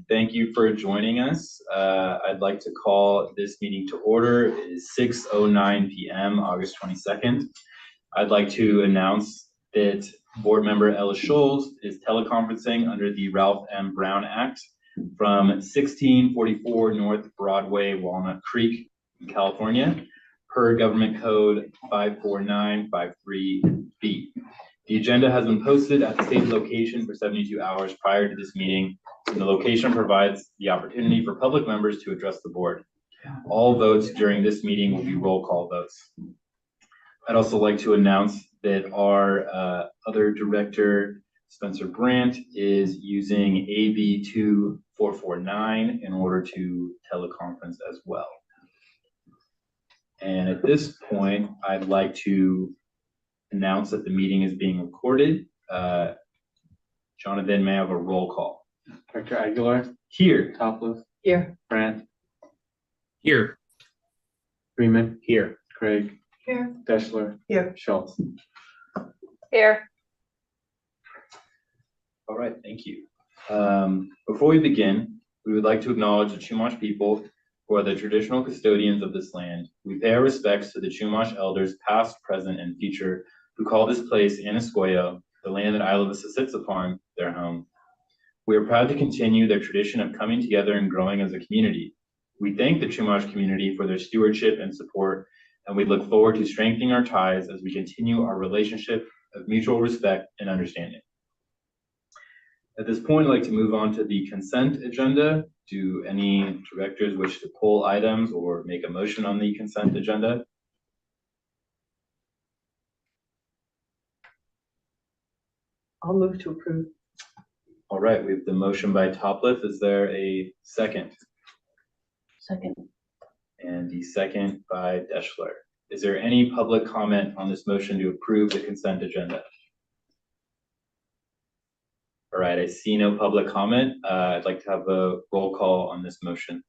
Thank you for joining us. I'd like to call this meeting to order. It is 6:09 p.m., August 22nd. I'd like to announce that board member Ella Scholes is teleconferencing under the Ralph M. Brown Act from 1644 North Broadway, Walnut Creek, California, per Government Code 54953B. The agenda has been posted at the stated location for 72 hours prior to this meeting, and the location provides the opportunity for public members to address the board. All votes during this meeting will be roll call votes. I'd also like to announce that our other director, Spencer Brandt, is using AB 2449 in order to teleconference as well. And at this point, I'd like to announce that the meeting is being recorded. Jonathan, may I have a roll call? Dr. Aguilar? Here. Topliff? Here. Brandt? Here. Freeman? Here. Craig? Here. Deschler? Here. Schultz? Here. All right, thank you. Before we begin, we would like to acknowledge the Chumash people who are the traditional custodians of this land. We pay our respects to the Chumash elders, past, present, and future, who call this place Anascoyo, the land that Isla Vista sits upon, their home. We are proud to continue their tradition of coming together and growing as a community. We thank the Chumash community for their stewardship and support, and we look forward to strengthening our ties as we continue our relationship of mutual respect and understanding. At this point, I'd like to move on to the consent agenda. Do any directors wish to pull items or make a motion on the consent agenda? I'll move to approve. All right, we have the motion by Topliff. Is there a second? Second. And the second by Deschler. Is there any public comment on this motion to approve the consent agenda? All right, I see no public comment. I'd like to have a roll call on this motion.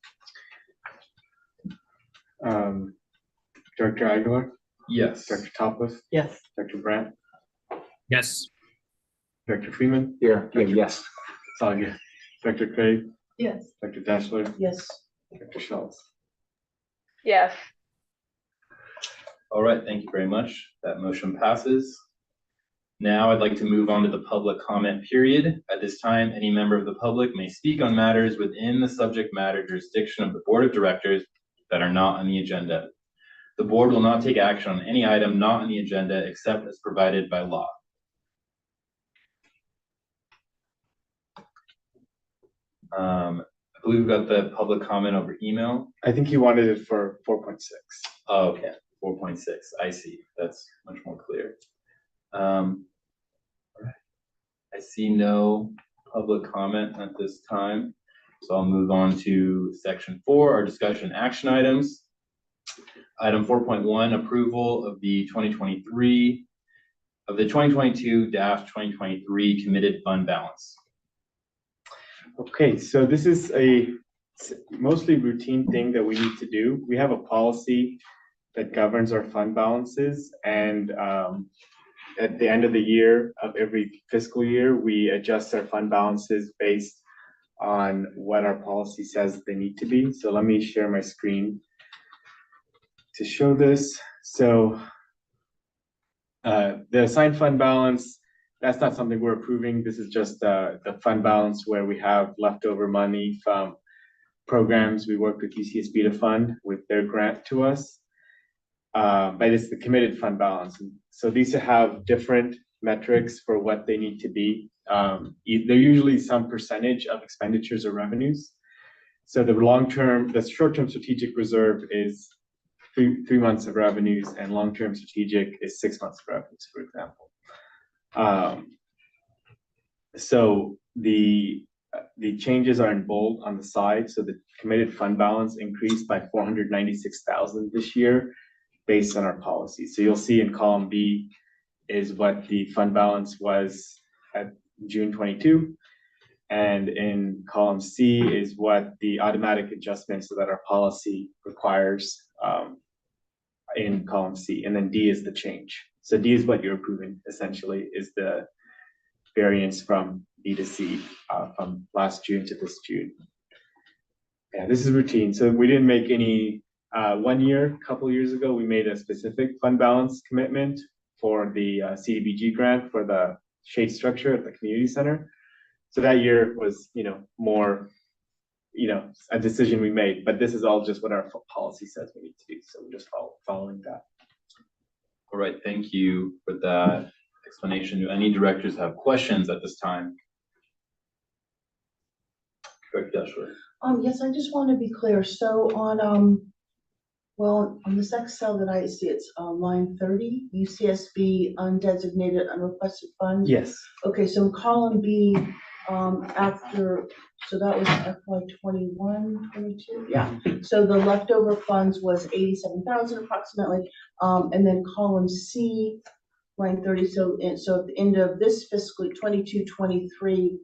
Dr. Aguilar? Yes. Dr. Topliff? Yes. Dr. Brandt? Yes. Dr. Freeman? Here. Yes. It's all good. Dr. Craig? Yes. Dr. Deschler? Yes. Dr. Schultz? Yes. All right, thank you very much. That motion passes. Now I'd like to move on to the public comment period. At this time, any member of the public may speak on matters within the subject matter jurisdiction of the board of directors that are not on the agenda. The board will not take action on any item not on the agenda except as provided by law. I believe we've got the public comment over email. I think you wanted it for 4.6. Oh, okay, 4.6. I see. That's much more clear. All right. I see no public comment at this time, so I'll move on to section 4, our discussion action items. Item 4.1, approval of the 2022-2023 committed fund balance. Okay, so this is a mostly routine thing that we need to do. We have a policy that governs our fund balances, and at the end of the year of every fiscal year, we adjust our fund balances based on what our policy says they need to be. So let me share my screen to show this. So the assigned fund balance, that's not something we're approving. This is just the fund balance where we have leftover money from programs we work with IVCSD to fund with their grant to us. But it's the committed fund balance. So these have different metrics for what they need to be. They're usually some percentage of expenditures or revenues. So the short-term strategic reserve is three months of revenues, and long-term strategic is 6 months of revenues, for example. So the changes are in bold on the side. So the committed fund balance increased by $496,000 this year based on our policy. So you'll see in column B is what the fund balance was at June 22. And in column C is what the automatic adjustments that our policy requires in column C. And then D is the change. So D is what you're approving, essentially, is the variance from B to C, from last June to this June. Yeah, this is routine. So we didn't make any, 1 year, a couple years ago, we made a specific fund balance commitment for the CDBG grant for the shade structure at the community center. So that year was, more, a decision we made, but this is all just what our policy says we need to do. So we're just following that. All right, thank you for that explanation. Do any directors have questions at this time? Director Deshler. Yes, I just want to be clear. So on, on this Excel that I see, it's line 30, UCSB undesignated unrequested funds. Yes. Okay, so in column B, after, so that was FY 21, 22, yeah. So the leftover funds was 87,000 approximately, and then column C, line 30. So at the end of this fiscal 22, 23,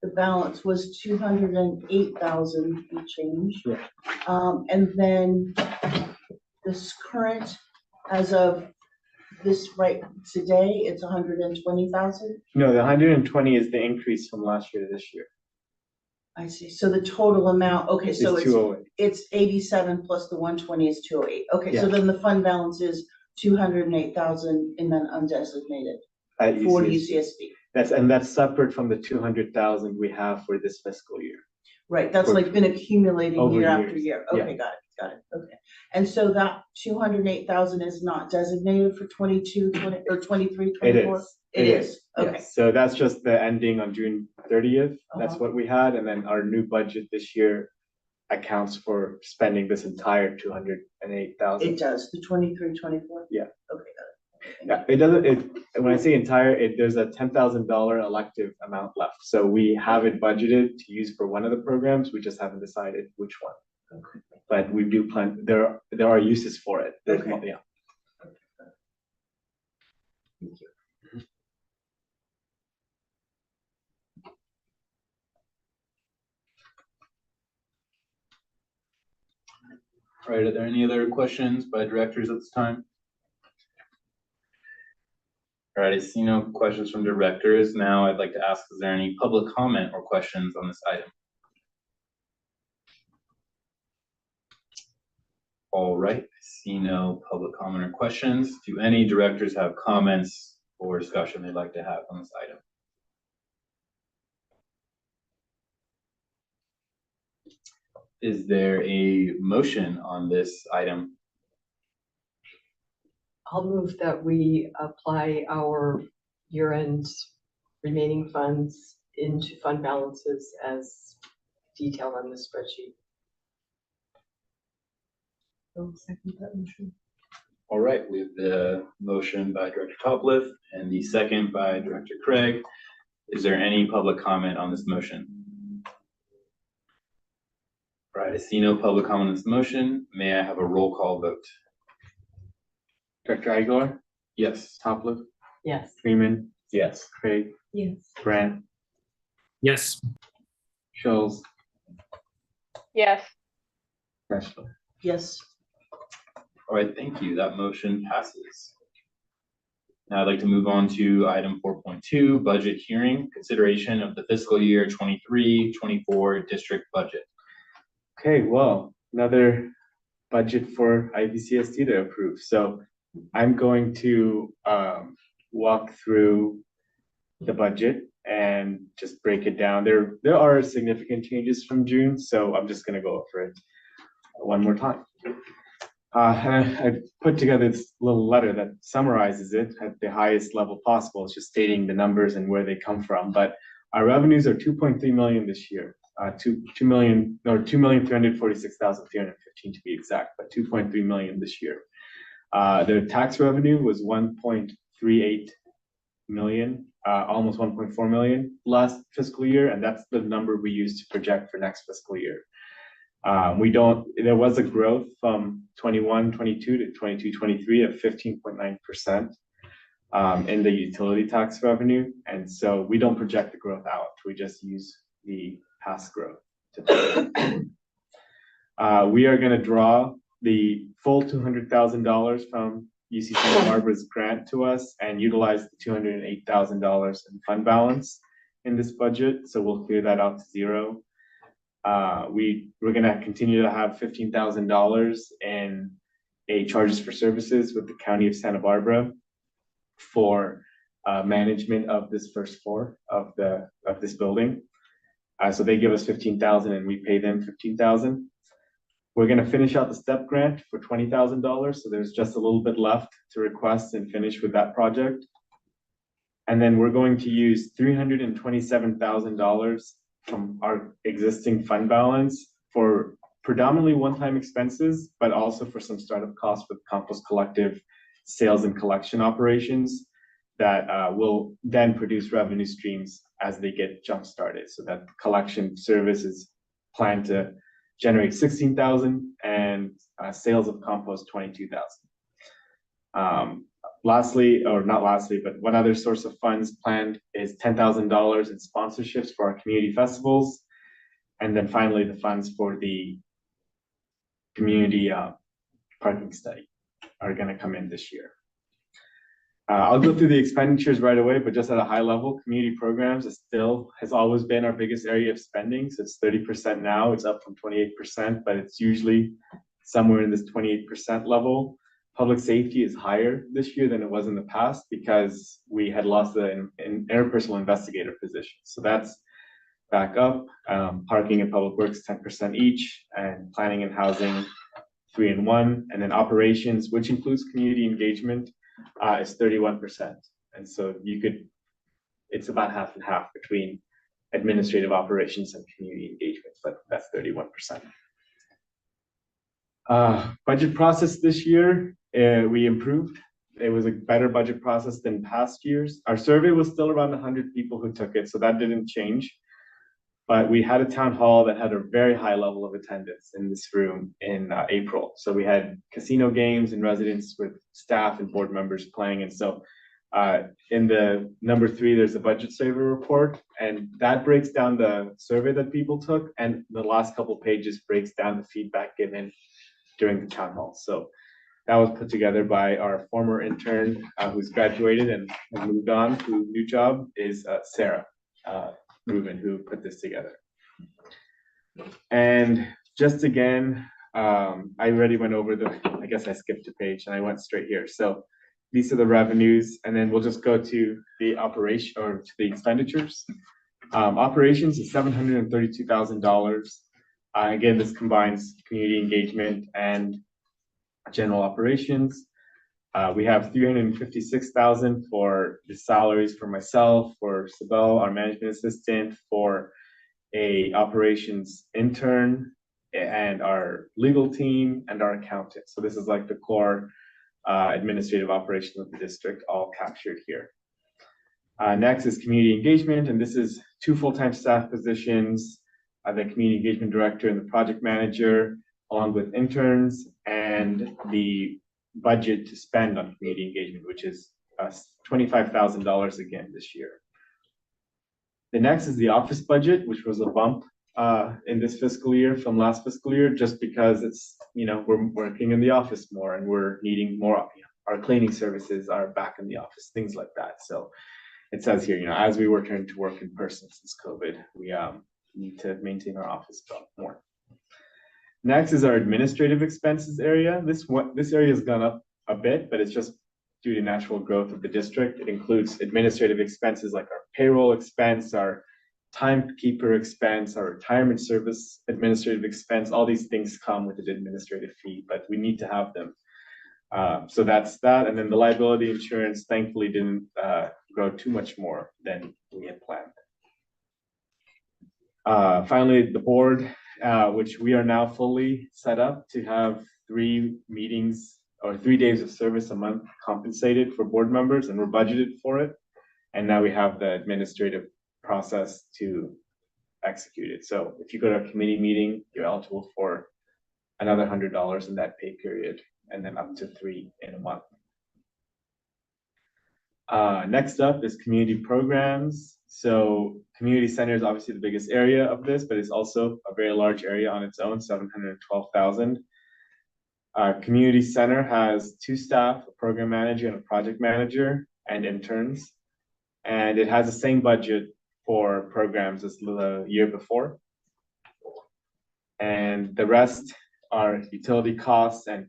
the balance was 208,000 and change. Yeah. And then this current, as of this right today, it's 120,000. No, the 120 is the increase from last year to this year. I see. So the total amount, okay, so It's 208. it's 87 plus the 120 is 208. Okay, so Yeah. then the fund balance is 208,000 and then undesignated At for UCSB. UCSD. That's separate from the 200,000 we have for this fiscal year. Right, that's For- like been accumulating over year after years. year. Yeah. Okay, got it, okay. And so that 208,000 is not designated for 22, 20, or 23, 24? It is. It is, okay. Yes. So that's just the ending on June 30th. That's Uh-huh. what we had. And then our new budget this year accounts for spending this entire 208,000. It does, the 23, 24? Yeah. Okay, got it. Yeah, it doesn't, when I say entire, there's a $10,000 elective amount left. So we have it budgeted to use for one of the programs. We just haven't decided which one. Okay. But we do plan, there are uses for it. There's Okay. yeah. Thank you. All right, are there any other questions by directors at this time? All right, I see no questions from directors. Now I'd like to ask, is there any public comment or questions on this item? All right, I see no public comment or questions. Do any directors have comments or discussion they'd like to have on this item? Is there a motion on this item? I'll move that we apply our year-end remaining funds into fund balances as detailed on the spreadsheet. I'll second that motion. All right, we have the motion by Director Topliff and the second by Director Craig. Is there any public comment on this motion? All right, I see no public comment on this motion. May I have a roll call vote? Director Aguilar, Yes. Topliff, Yes. Freeman, Yes. Craig, Yes. Grant, Yes. Schulz, Yes. Deshler. Yes, All right, thank you. That motion passes. Now I'd like to move on to item 4.2, budget hearing, consideration of the fiscal year 23-24 district budget. Okay, well, another budget for IVCSD to approve. So I'm going to walk through the budget and just break it down. There are significant changes from June, so I'm just gonna go over it one more time. I put together this little letter that summarizes it at the highest level possible. It's just stating the numbers and where they come from. But our revenues are 2.3 million this year. 2,346,315 to be exact, but 2.3 million this year. The tax revenue was 1.38 million, almost 1.4 million last fiscal year, and that's the number we use to project for next fiscal year. There was a growth from 21-22 to 22-23 of 15.9% in the utility tax revenue, and so we don't project the growth out. We just use the past growth. We are going to draw the full $200,000 from UC Santa Barbara's grant to us and utilize the $208,000 in fund balance in this budget, so we'll clear that out to zero. We're gonna continue to have $15,000 in a charges for services with the County of Santa Barbara for management of this first floor of this building. So they give us $15,000 and we pay them $15,000. We're gonna finish out the STEP grant for $20,000, so there's just a little bit left to request and finish with that project. And then we're going to use $327,000 from our existing fund balance for predominantly one-time expenses, but also for some startup costs with Compost Collective sales and collection operations that will then produce revenue streams as they get jump-started. So that collection service is planned to generate $16,000 and sales of compost $22,000. Lastly, or not lastly, but one other source of funds planned is $10,000 in sponsorships for our community festivals. And then finally, the funds for the community parking study are gonna come in this year. I'll go through the expenditures right away, but just at a high level, community programs has always been our biggest area of spending. So it's 30% now, it's up from 28%, but it's usually somewhere in this 28% level. Public safety is higher this year than it was in the past because we had lost the interpersonal investigator position. So that's back up. Parking and public works, 10% each, and planning and housing, 3 and 1. And then operations, which includes community engagement, is 31%. And so it's about half and half between administrative operations and community engagement, but that's 31%. Budget process this year, we improved. It was a better budget process than past years. Our survey was still around 100 people who took it, so that didn't change. But we had a town hall that had a very high level of attendance in this room in April. So we had casino games and residents with staff and board members playing. And so in the number 3, there's a budget survey report, and that breaks down the survey that people took. And the last couple pages breaks down the feedback given during the town hall. So that was put together by our former intern who's graduated and moved on to a new job, is Sarah Rubin, who put this together. And just again, I already went over I guess I skipped a page and I went straight here. So these are the revenues, and then we'll just go to the operation or to the expenditures. Operations is $732,000. Again, this combines community engagement and general operations. We have $356,000 for the salaries for myself, for Sibel, our management assistant, for a operations intern, and our legal team and our accountant. So this is like the core administrative operations of the district, all captured here. Next is community engagement, and this is 2 full-time staff positions, the community engagement director and the project manager, along with interns, and the budget to spend on community engagement, which is $25,000 again this year. The next is the office budget, which was a bump in this fiscal year from last fiscal year, just because it's, we're working in the office more and we're needing more. Our cleaning services are back in the office, things like that. So it says here, as we return to work in person since COVID, we need to maintain our office more. Next is our administrative expenses area. This area has gone up a bit, but it's just due to natural growth of the district. It includes administrative expenses like our payroll expense, our timekeeper expense, our retirement service administrative expense. All these things come with an administrative fee, but we need to have them. So that's that. And then the liability insurance thankfully didn't grow too much more than we had planned. Finally, the board, which we are now fully set up to have 3 meetings or 3 days of service a month compensated for board members, and we're budgeted for it. And now we have the administrative process to execute it. So if you go to a committee meeting, you're eligible for another $100 in that pay period, and then up to 3 in a month. Next up is community programs. So community center is obviously the biggest area of this, but it's also a very large area on its own, $712,000. Community center has 2 staff, a program manager and a project manager, and interns. And it has the same budget for programs as the year before. And the rest are utility costs and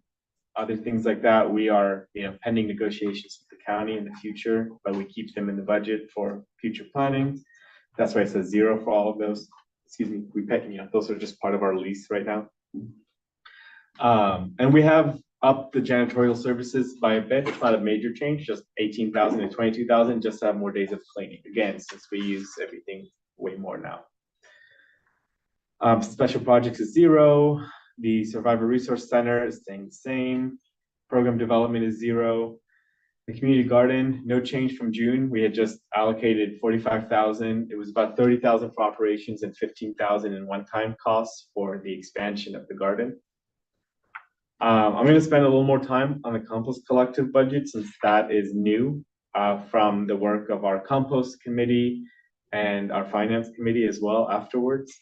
other things like that. We are, pending negotiations with the county in the future, but we keep them in the budget for future planning. That's why it says 0 for all of those. Excuse me, we pay, those are just part of our lease right now. And we have upped the janitorial services by a bit. It's not a major change, just 18,000 to 22,000, just to have more days of cleaning. Again, since we use everything way more now. Special projects is 0. The Survivor Resource Center is staying the same. Program development is 0. The community garden, no change from June. We had just allocated 45,000. It was about 30,000 for operations and 15,000 in one-time costs for the expansion of the garden. I'm going to spend a little more time on the compost collective budget since that is new from the work of our compost committee and our finance committee as well afterwards.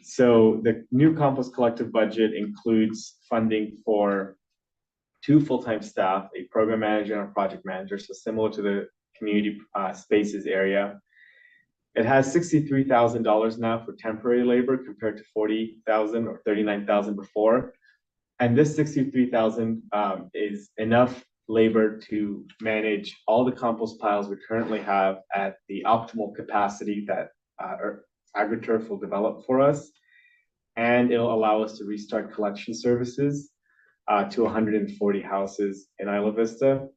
So the new compost collective budget includes funding for 2 full-time staff, a program manager and a project manager, so similar to the community spaces area. It has $63,000 now for temporary labor compared to 40,000 or 39,000 before. And this 63,000 is enough labor to manage all the compost piles we currently have at the optimal capacity that AgriTurf will develop for us. And it'll allow us to restart collection services to 140 houses in Isla Vista,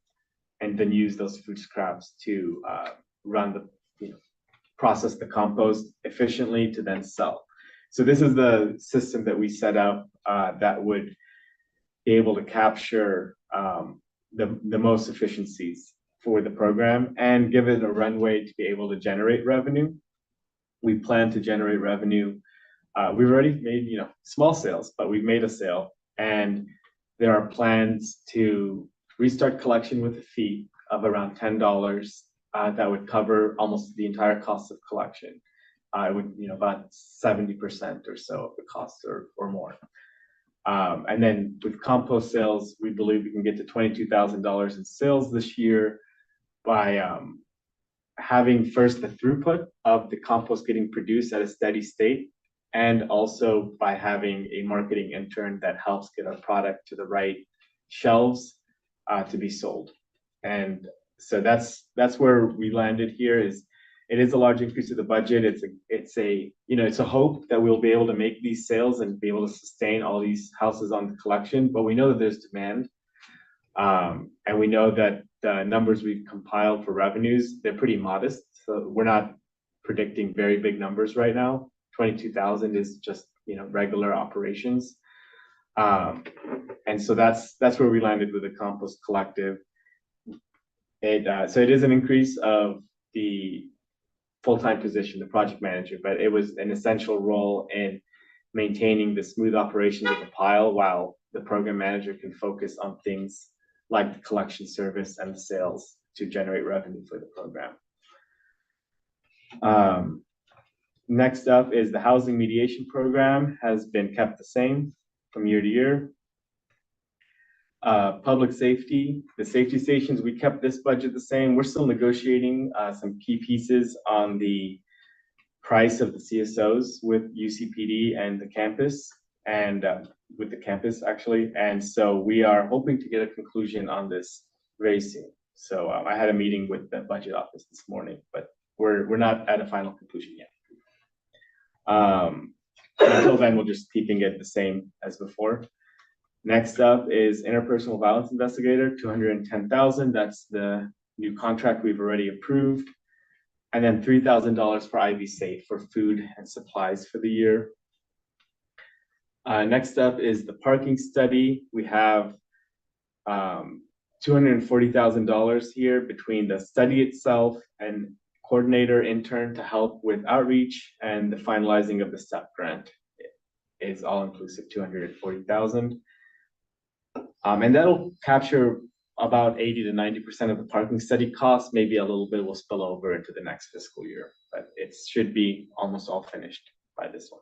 and then use those food scraps to process the compost efficiently to then sell. So this is the system that we set up that would be able to capture the most efficiencies for the program and give it a runway to be able to generate revenue. We plan to generate revenue. We've already made small sales, but we've made a sale, and there are plans to restart collection with a fee of around $10 that would cover almost the entire cost of collection. It would about 70% or so of the cost or more. And then with compost sales, we believe we can get to $22,000 in sales this year by having first the throughput of the compost getting produced at a steady state, and also by having a marketing intern that helps get our product to the right shelves to be sold. And so that's where we landed here. It is a large increase to the budget. It's a hope that we'll be able to make these sales and be able to sustain all these houses on the collection, but we know that there's demand. And we know that the numbers we've compiled for revenues, they're pretty modest. So we're not predicting very big numbers right now. 22,000 is just, regular operations. And so that's where we landed with the compost collective. So it is an increase of the full-time position, the project manager, but it was an essential role in maintaining the smooth operation of the pile while the program manager can focus on things like the collection service and the sales to generate revenue for the program. Next up is the housing mediation program has been kept the same from year to year. Public safety, the safety stations, we kept this budget the same. We're still negotiating some key pieces on the price of the CSOs with UCPD and the campus, and with the campus actually. And so we are hoping to get a conclusion on this very soon. So I had a meeting with the budget office this morning, but we're not at a final conclusion yet. Until then, we're just keeping it the same as before. Next up is interpersonal violence investigator, 210,000. That's the new contract we've already approved. And then $3,000 for IV Safe for food and supplies for the year. Next up is the parking study. We have $240,000 here between the study itself and coordinator intern to help with outreach, and the finalizing of the STEP grant is all inclusive, $240,000. And that'll capture about 80 to 90% of the parking study costs. Maybe a little bit will spill over into the next fiscal year, but it should be almost all finished by this one.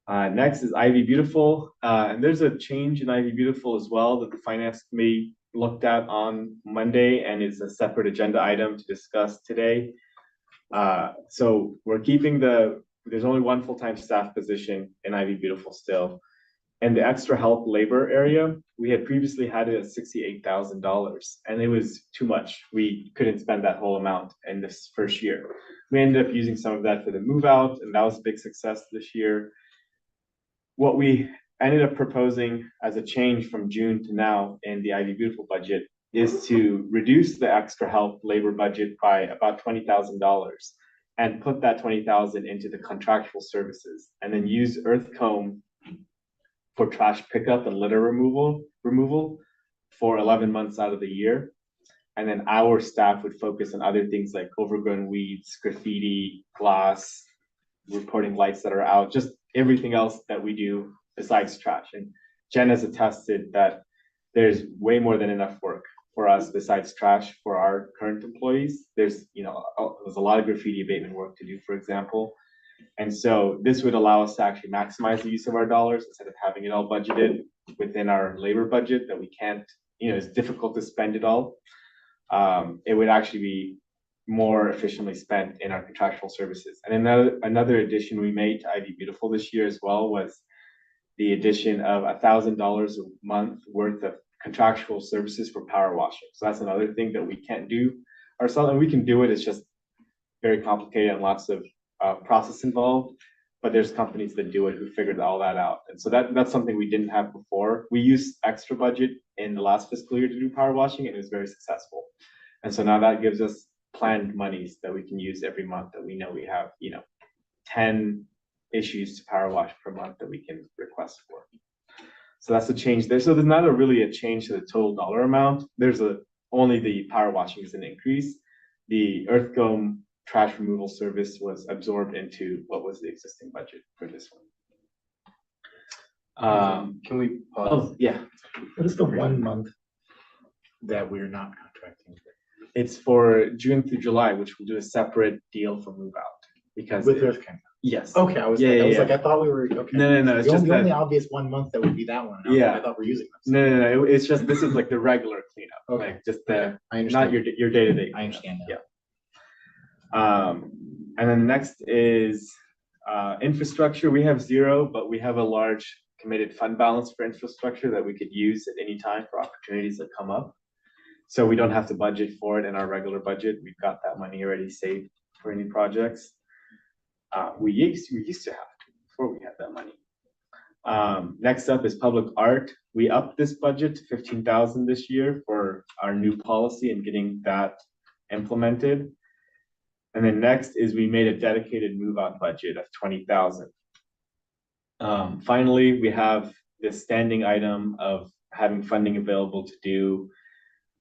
Next is Ivy Beautiful, and there's a change in Ivy Beautiful as well that the Finance Committee looked at on Monday and is a separate agenda item to discuss today. So we're keeping there's only one full-time staff position in Ivy Beautiful still. And the extra help labor area, we had previously had it at $68,000, and it was too much. We couldn't spend that whole amount in this first year. We ended up using some of that for the move out, and that was a big success this year. What we ended up proposing as a change from June to now in the Ivy Beautiful budget is to reduce the extra help labor budget by about $20,000 and put that 20,000 into the contractual services, and then use Earthcomb for trash pickup and litter removal for 11 months out of the year. And then our staff would focus on other things like overgrown weeds, graffiti, glass, reporting lights that are out, just everything else that we do besides trash. And Jen has attested that there's way more than enough work for us besides trash for our current employees. There's a lot of graffiti abatement work to do, for example. And so this would allow us to actually maximize the use of our dollars instead of having it all budgeted within our labor budget that we can't, it's difficult to spend it all. It would actually be more efficiently spent in our contractual services. And another addition we made to Ivy Beautiful this year as well was the addition of $1,000 a month worth of contractual services for power washing. So that's another thing that we can't do ourselves, and we can do it. It's just very complicated and lots of process involved, but there's companies that do it who figured all that out. And so that's something we didn't have before. We used extra budget in the last fiscal year to do power washing, and it was very successful. And so now that gives us planned monies that we can use every month that we know we have, 10 issues to power wash per month that we can request for. So that's a change there. So there's not really a change to the total dollar amount. Only the power washing is an increase. The Earthcomb trash removal service was absorbed into what was the existing budget for this one. Can we pause? Oh, yeah. What is the 1 month that we're not contracting It's for June through July, which we'll do a separate deal for move out because with Earthcom? yes. Okay, I was like, I thought we were, okay. No. It's just The only that, obvious 1 month that would be that one. and Yeah. I thought we're using them. no. It's just this is like the regular cleanup, Okay. like just I not understand. your day to day. I understand now. Yeah. And then next is infrastructure. We have 0, but we have a large committed fund balance for infrastructure that we could use at any time for opportunities that come up. So we don't have to budget for it in our regular budget. We've got that money already saved for any projects. We used to have to before we had that money. Next up is public art. We upped this budget to 15,000 this year for our new policy and getting that implemented. And then next is we made a dedicated move out budget of 20,000. Finally, we have this standing item of having funding available to do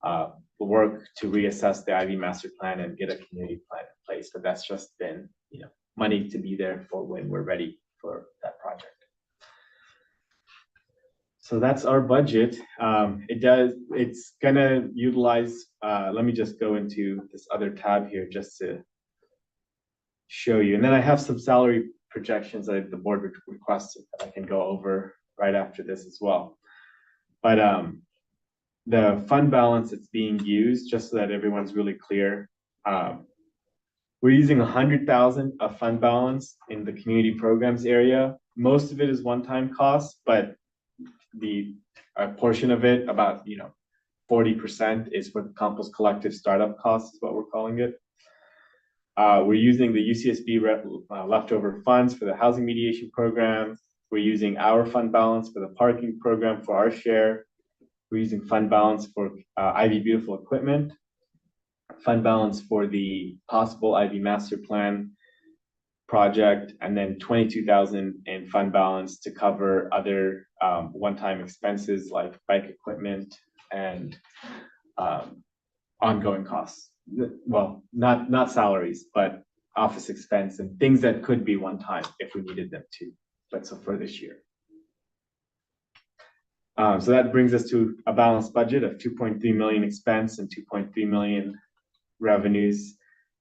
the work to reassess the IV master plan and get a community plan in place. But that's just been, money to be there for when we're ready for that project. So that's our budget. It's gonna utilize, let me just go into this other tab here just to show you. And then I have some salary projections that the board requested that I can go over right after this as well. But the fund balance that's being used, just so that everyone's really clear, we're using 100,000 of fund balance in the community programs area. Most of it is one-time costs, but the portion of it, about 40%, is for the compost collective startup costs, is what we're calling it. We're using the UCSB leftover funds for the housing mediation program. We're using our fund balance for the parking program for our share. We're using fund balance for Ivy Beautiful equipment, fund balance for the possible Ivy master plan project, and then 22,000 in fund balance to cover other one-time expenses like bike equipment and ongoing costs. Well, not salaries, but office expense and things that could be one time if we needed them to. But so for this year. So that brings us to a balanced budget of 2.3 million expense and 2.3 million revenues.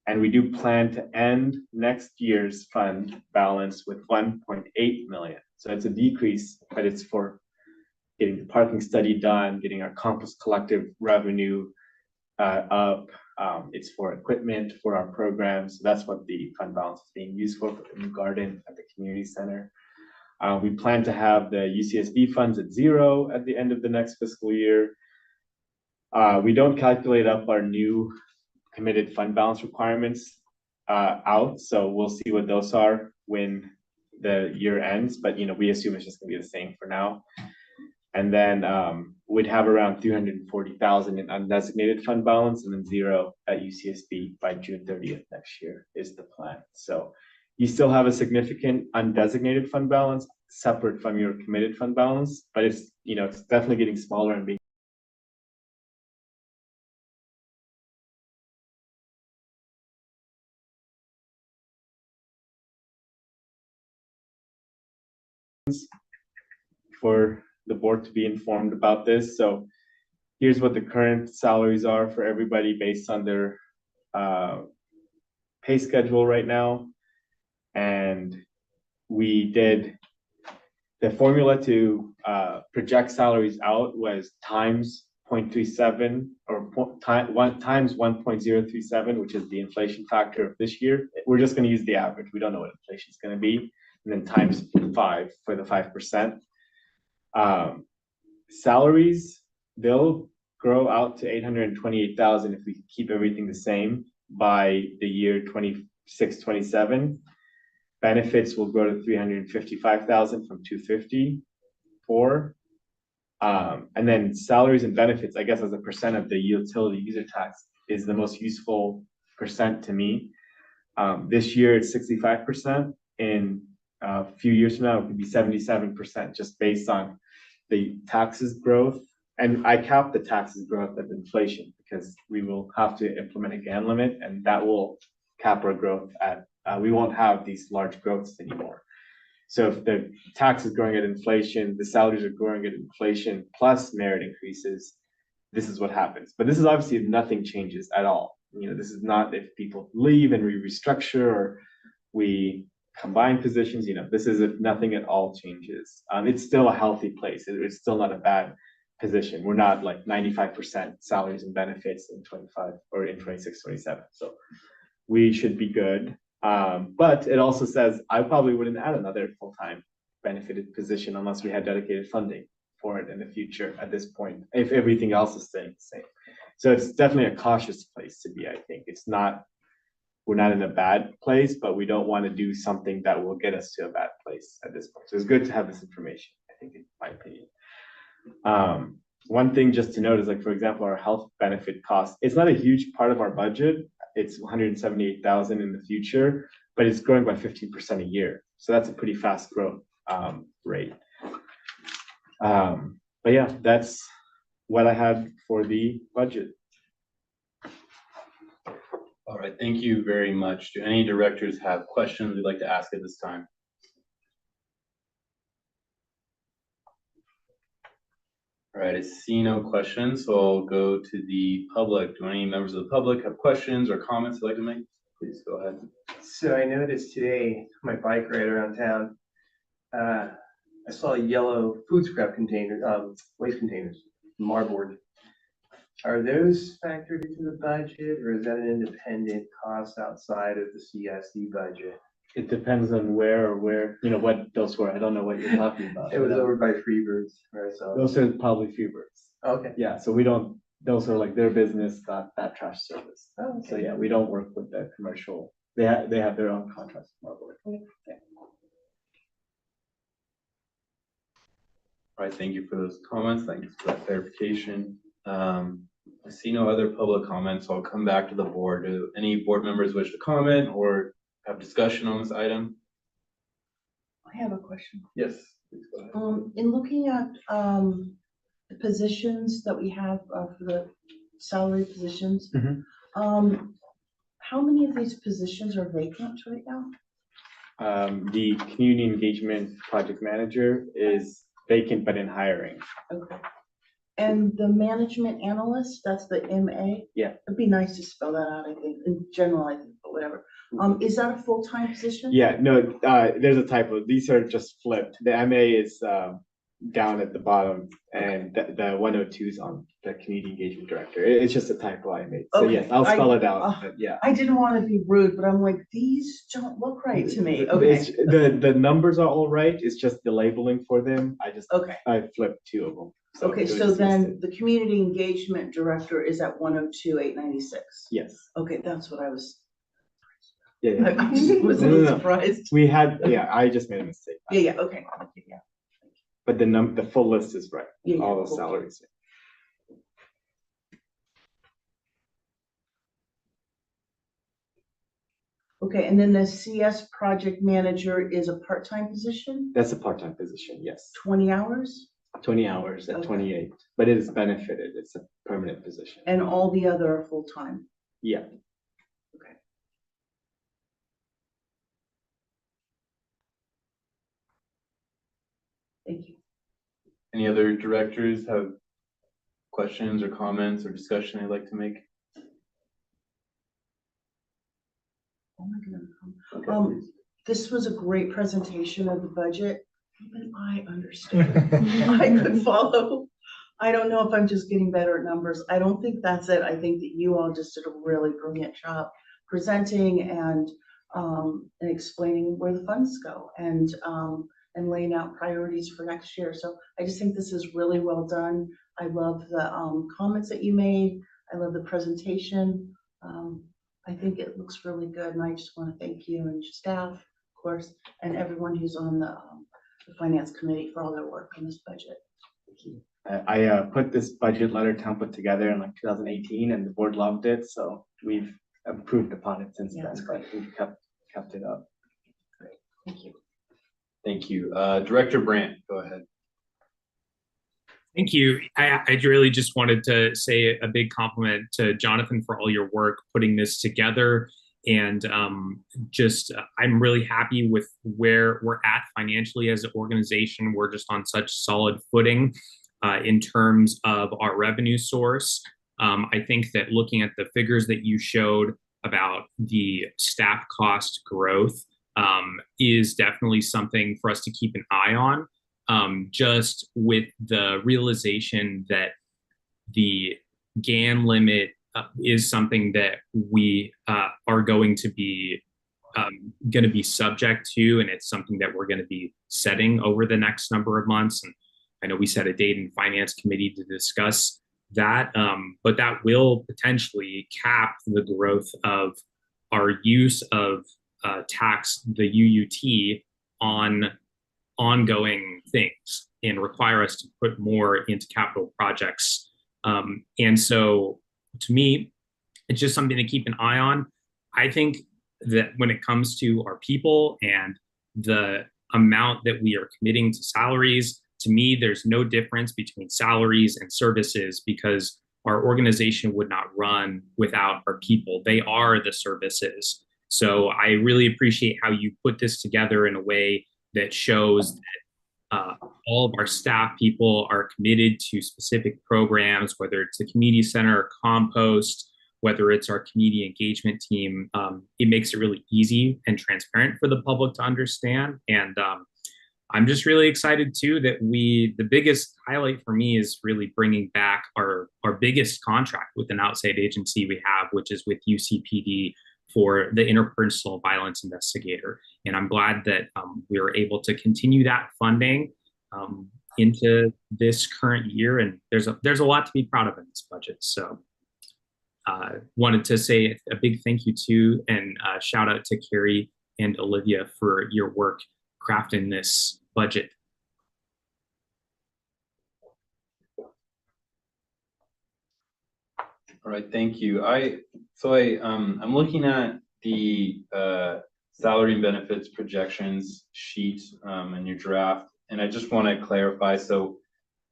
And we do plan to end next year's fund balance with 1.8 million. So it's a decrease, but it's for getting the parking study done, getting our compost collective revenue up. It's for equipment for our programs. So that's what the fund balance is being used for the new garden at the community center. We plan to have the UCSD funds at 0 at the end of the next fiscal year. We don't calculate up our new committed fund balance requirements out, so we'll see what those are when the year ends, but we assume it's just gonna be the same for now. And then we'd have around 340,000 in undesignated fund balance and then 0 at UCSD by June 30th next year is the plan. So you still have a significant undesignated fund balance separate from your committed fund balance, but it's it's definitely getting smaller and being for the board to be informed about this. So here's what the current salaries are for everybody based on their pay schedule right now. And we did the formula to project salaries out was times 0.37 or times 1.037, which is the inflation factor of this year. We're just going to use the average. We don't know what inflation is going to be. And then times 5 for the 5%. Salaries, they'll grow out to 828,000 if we keep everything the same by the year 26-27. Benefits will grow to 355,000 from 254. And then salaries and benefits, I guess, as a percent of the utility user tax is the most useful percent to me. This year it's 65%. In a few years from now, it could be 77% just based on the taxes growth. And I cap the taxes growth at inflation because we will have to implement a GAN limit and that will cap our growth at, we won't have these large growths anymore. So if the tax is growing at inflation, the salaries are growing at inflation plus merit increases, this is what happens. But this is obviously if nothing changes at all. This is not if people leave and we restructure or we combine positions, this is if nothing at all changes. It's still a healthy place. It's still not a bad position. We're not like 95% salaries and benefits in 25 or in 26, 27. So we should be good. But it also says I probably wouldn't add another full-time benefited position unless we had dedicated funding for it in the future at this point, if everything else is staying the same. So it's definitely a cautious place to be, I think. We're not in a bad place, but we don't want to do something that will get us to a bad place at this point. So it's good to have this information, I think, in my opinion. One thing just to note is, like, for example, our health benefit cost, it's not a huge part of our budget. It's 178,000 in the future, but it's growing by 15% a year. So that's a pretty fast growth rate. But yeah, that's what I had for the budget. All right, thank you very much. Do any directors have questions they'd like to ask at this time? All right, I see no questions, so I'll go to the public. Do any members of the public have questions or comments they'd like to make? Please go ahead. So I noticed today, my bike ride around town, I saw yellow food scrap container, waste containers, marboard. Are those factored into the budget, or is that an independent cost outside of the CSD budget? It depends on where, what those were. I don't know what you're talking about. It was over by Freebirds where I saw it. Those are probably Freebirds. Okay. Yeah, so we don't, those are like their business, not that trash service. Oh, okay. So yeah, we don't work with the commercial. They have their own contracts. All right, thank you for those comments. Thank you for that clarification. I see no other public comments, so I'll come back to the board. Do any board members wish to comment or have discussion on this item? I have a question. Yes, please go ahead. In looking at the positions that we have for the salary positions, how many of these positions are vacant right now? The community engagement project manager is vacant but in hiring. Okay. And the management analyst, that's the MA? Yeah. It'd be nice to spell that out, I think, in general, I think, but whatever. Is that a full-time position? Yeah, no, there's a typo. These are just flipped. The MA is down at the bottom, and the 102 is on the community engagement director. It's just a typo I made. So Okay, yes, I'll spell it out. But yeah. I didn't want to be rude, but I'm like, these don't look right to me. Okay, The numbers are all right. It's just the labeling for them. okay. I flipped two of them. Okay, it was so just then listed. the community engagement director is at 102,896. Yes. Okay, that's what I was, Yeah. I Yeah. just was a No, little no, no. surprised. We had, yeah, I just made a mistake. Yeah, okay. Yeah, But the full list is right. yeah, yeah, All the cool. salaries. Okay, and then the CS project manager is a part-time position, That's a part-time position, yes. 20 hours? 20 hours at Okay. 28, but it is benefited. It's a permanent position. And all the other are full-time. Yeah. Okay. Thank you. Any other directors have questions or comments or discussion they'd like to make? Oh my goodness. Okay, This was a great presentation of the budget. Even I understood. I could follow. I don't know if I'm just getting better at numbers. I don't think that's it. I think that you all just did a really brilliant job presenting and explaining where the funds go and laying out priorities for next year. So I just think this is really well done. I love the comments that you made. I love the presentation. I think it looks really good, and I just want to thank you and your staff, of course, and everyone who's on the finance committee for all their work on this budget. I put this budget letter template together in like 2018, and the board loved it. So we've improved upon it since Yeah, then. that's great. But we've kept it up. Thank you. thank you. Director Brandt, go ahead. Thank you. I really just wanted to say a big compliment to Jonathan for all your work putting this together. And I'm really happy with where we're at financially as an organization. We're just on such solid footing in terms of our revenue source. I think that looking at the figures that you showed about the staff cost growth is definitely something for us to keep an eye on. Just with the realization that the GAN limit is something that we are going to be subject to, and it's something that we're going to be setting over the next number of months. And I know we set a date in Finance Committee to discuss that, but that will potentially cap the growth of our use of the UUT on ongoing things and require us to put more into capital projects. And so to me, it's just something to keep an eye on. I think that when it comes to our people and the amount that we are committing to salaries, to me, there's no difference between salaries and services because our organization would not run without our people. They are the services. So I really appreciate how you put this together in a way that shows that all of our staff people are committed to specific programs, whether it's the community center or compost, whether it's our community engagement team. It makes it really easy and transparent for the public to understand. And I'm just really excited too that the biggest highlight for me is really bringing back our biggest contract with an outside agency we have, which is with UCPD for the interpersonal violence investigator. And I'm glad that we were able to continue that funding into this current year. And there's a lot to be proud of in this budget. So wanted to say a big thank you to and shout out to Carrie and Olivia for your work crafting this budget. All right, thank you. I'm looking at the salary and benefits projections sheet in your draft, and I just want to clarify. So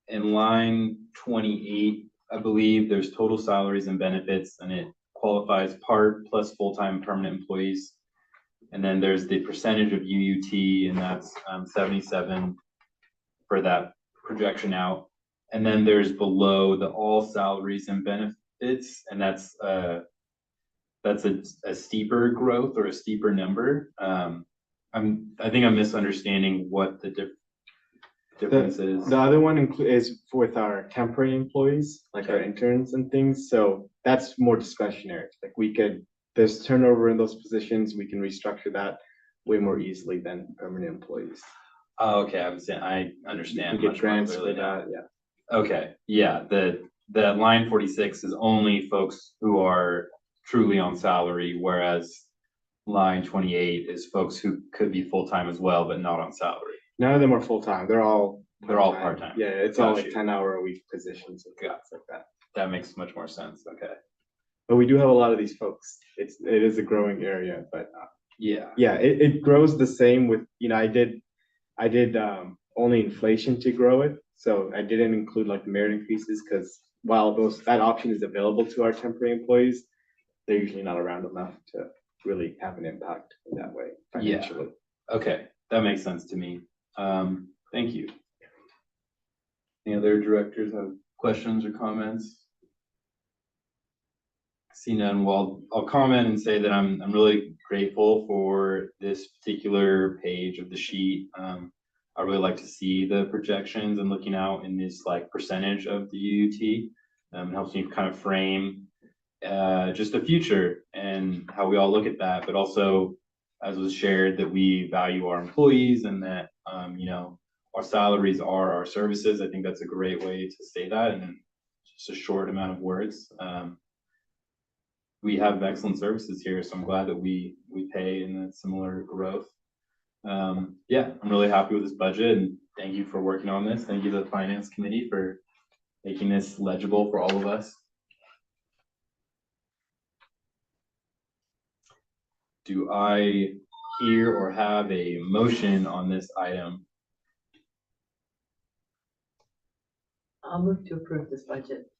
in line 28, I believe there's total salaries and benefits, and it qualifies part plus full-time permanent employees. And then there's the percentage of UUT, and that's 77 for that projection out. And then there's below the all salaries and benefits, and that's a steeper growth or a steeper number. I think I'm misunderstanding what the difference is. The other one is with our temporary employees, like our interns and things. So that's more discretionary. Like there's turnover in those positions. We can restructure that way more easily than permanent employees. Oh, okay, I understand. We get much more grants for clearly now. that, yeah. Okay, yeah, the line 46 is only folks who are truly on salary, whereas line 28 is folks who could be full-time as well, but not on salary. None of them are full-time. They're all part-time. Yeah, it's all Got like you. 10-hour-a-week positions and Got things like that. That makes much more sense. Okay. But we do have a lot of these folks. It is a growing area, but Yeah. yeah, it grows the same with, I did only inflation to grow it. So I didn't include like merit increases because while that option is available to our temporary employees, they're usually not around enough to really have an impact in that way financially. Okay, that makes sense to me. Thank you. Any other directors have questions or comments? See none. Well, I'll comment and say that I'm really grateful for this particular page of the sheet. I really like to see the projections and looking out in this like percentage of the UUT. Helps me kind of frame just the future and how we all look at that, but also, as was shared, that we value our employees and that our salaries are our services. I think that's a great way to say that in just a short amount of words. We have excellent services here, so I'm glad that we pay in a similar growth. Yeah, I'm really happy with this budget, and thank you for working on this. Thank you to the finance committee for making this legible for all of us. Do I hear or have a motion on this item? I'll move to approve this budget.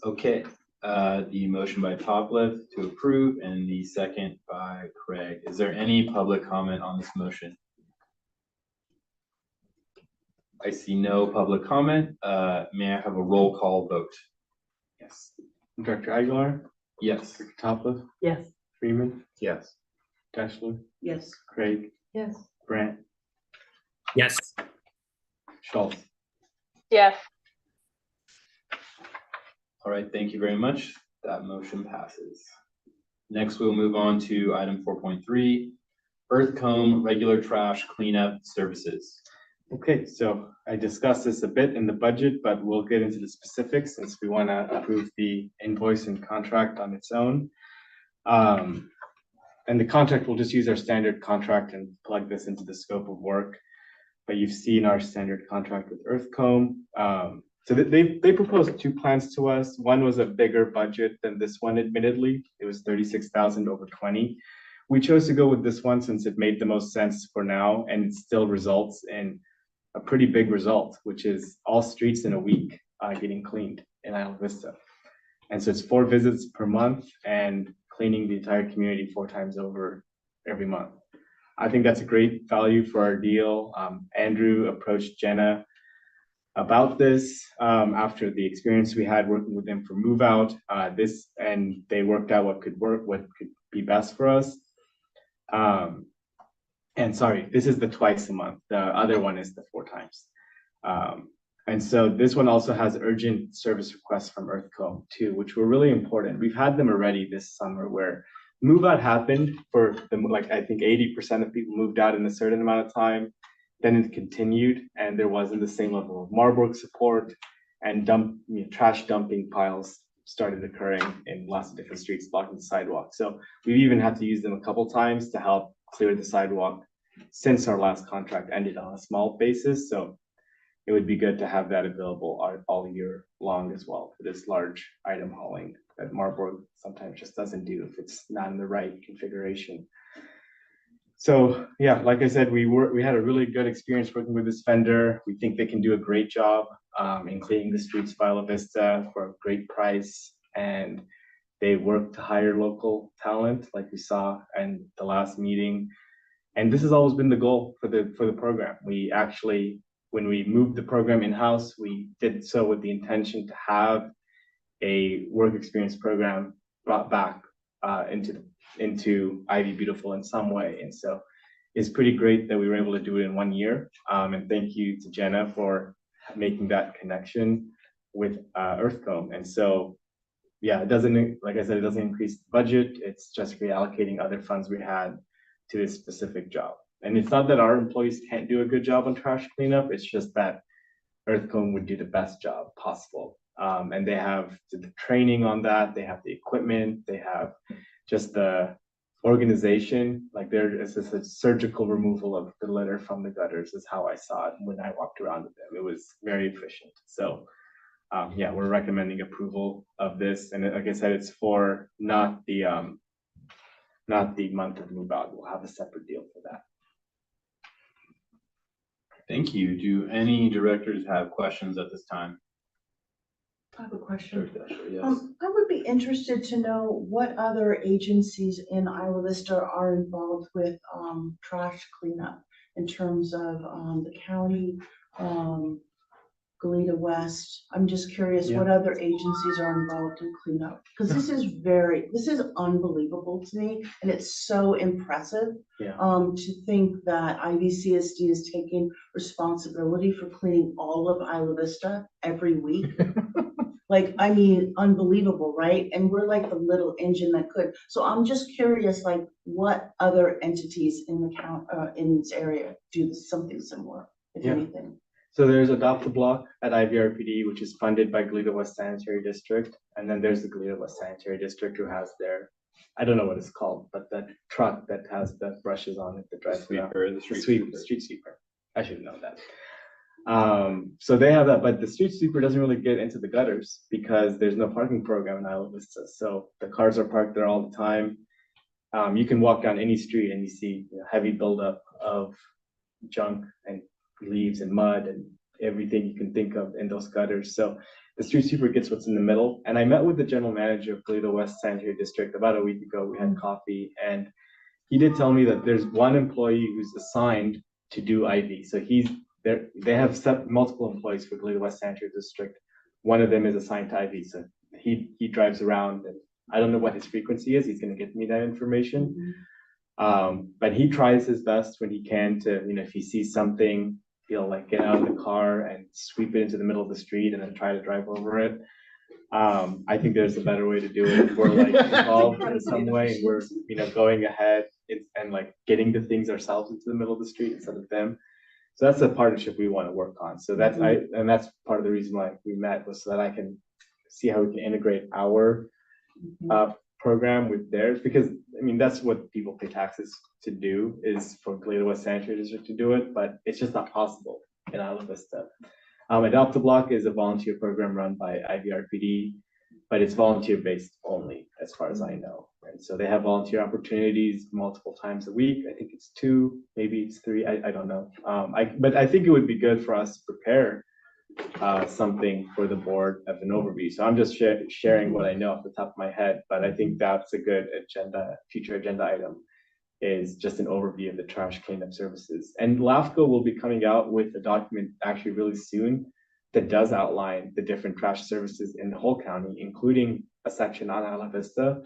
Okay, the motion by Topliff to approve and the second by Craig. Is there any public comment on this motion? I see no public comment. May I have a roll call vote? Yes. Director Aguilar, Yes. Director Topliff, Yes. Freeman, Yes. Dashler, Yes. Craig, Yes. Brandt, Yes. Schultz. Yes. All right, thank you very much. That motion passes. Next, we'll move on to item 4.3, earth comb regular trash cleanup services. Okay, so I discussed this a bit in the budget, but we'll get into the specifics since we want to approve the invoice and contract on its own. And the contract, we'll just use our standard contract and plug this into the scope of work. But you've seen our standard contract with Earthcomb. So they proposed two plans to us. One was a bigger budget than this one, admittedly. It was 36,000 over 20. We chose to go with this one since it made the most sense for now, and it still results in a pretty big result, which is all streets in a week getting cleaned in Isla Vista. And so it's 4 visits per month and cleaning the entire community 4 times over every month. I think that's a great value for our deal. Andrew approached Jenna about this after the experience we had working with them for move out. And they worked out what could be best for us. And sorry, this is the twice a month. The other one is the 4 times. And so this one also has urgent service requests from Earthcomb too, which were really important. We've had them already this summer where move out happened for them, like I think 80% of people moved out in a certain amount of time. Then it continued and there wasn't the same level of Marburg support, and trash dumping piles started occurring in lots of different streets blocking the sidewalk. So we've even had to use them a couple times to help clear the sidewalk since our last contract ended on a small basis. So it would be good to have that available all year long as well for this large item hauling that Marburg sometimes just doesn't do if it's not in the right configuration. So yeah, like I said, we had a really good experience working with this vendor. We think they can do a great job in cleaning the streets of Isla Vista for a great price. And they work to hire local talent like we saw in the last meeting. And this has always been the goal for the program. We actually when we moved the program in-house, we did so with the intention to have a work experience program brought back into Ivy Beautiful in some way. And so it's pretty great that we were able to do it in 1 year. And thank you to Jenna for making that connection with Earthcomb. And so, yeah, it doesn't, like I said, it doesn't increase the budget. It's just reallocating other funds we had to this specific job. And it's not that our employees can't do a good job on trash cleanup. It's just that Earthcomb would do the best job possible. And they have the training on that. They have the equipment. They have just the organization. Like there is this a surgical removal of the litter from the gutters is how I saw it when I walked around with them. It was very efficient. So yeah, we're recommending approval of this. And like I said, it's for not the month of move out. We'll have a separate deal for that. Thank you. Do any directors have questions at this time? I have a question. Yes. I would be interested to know what other agencies in Isla Vista are involved with trash cleanup in terms of the county, Goleta West. I'm just curious what other agencies are involved in cleanup, because this is unbelievable to me, and it's so impressive. Yeah. To think that IVCSD is taking responsibility for cleaning all of Isla Vista every week. Like, I mean, unbelievable, right? And we're like the little engine that could. So I'm just curious, like, what other entities in the in this area do something similar, if anything? So there's Adopt a Block at IVRPD, which is funded by Goleta West Sanitary District. And then there's the Goleta West Sanitary District who has their, I don't know what it's called, but that truck that has the brushes on it that drives around. The Street sweeper. I should know that. So they have that, but the street sweeper doesn't really get into the gutters because there's no parking program in Isla Vista. So the cars are parked there all the time. You can walk down any street and you see heavy buildup of junk and leaves and mud and everything you can think of in those gutters. So the street sweeper gets what's in the middle. And I met with the general manager of Goleta West Sanitary District about a week ago. We had coffee, and he did tell me that there's one employee who's assigned to do IV. So he's there. They have multiple employees for Goleta West Sanitary District. One of them is assigned to IV. So he drives around, and I don't know what his frequency is. He's going to get me that information. But he tries his best when he can to, if he sees something, he'll like get out of the car and sweep it into the middle of the street and then try to drive over it. I think there's a better way to do it. We're like involved in some way, and we're going ahead and like getting the things ourselves into the middle of the street instead of them. So that's a partnership we want to work on. So that's that's part of the reason why we met, was so that I can see how we can integrate our program with theirs, because I mean that's what people pay taxes to do, is for Goleta West Sanitary District to do it, but it's just not possible in Isla Vista. Adopt a Block is a volunteer program run by IVRPD, but it's volunteer based only as far as I know. Right? So they have volunteer opportunities multiple times a week. I think it's 2, maybe it's 3. I don't know. But I think it would be good for us to prepare something for the board as an overview. So I'm just sharing what I know off the top of my head, but I think that's a good future agenda item, is just an overview of the trash cleanup services. And LAFCO will be coming out with a document actually really soon that does outline the different trash services in the whole county, including a section on Isla Vista.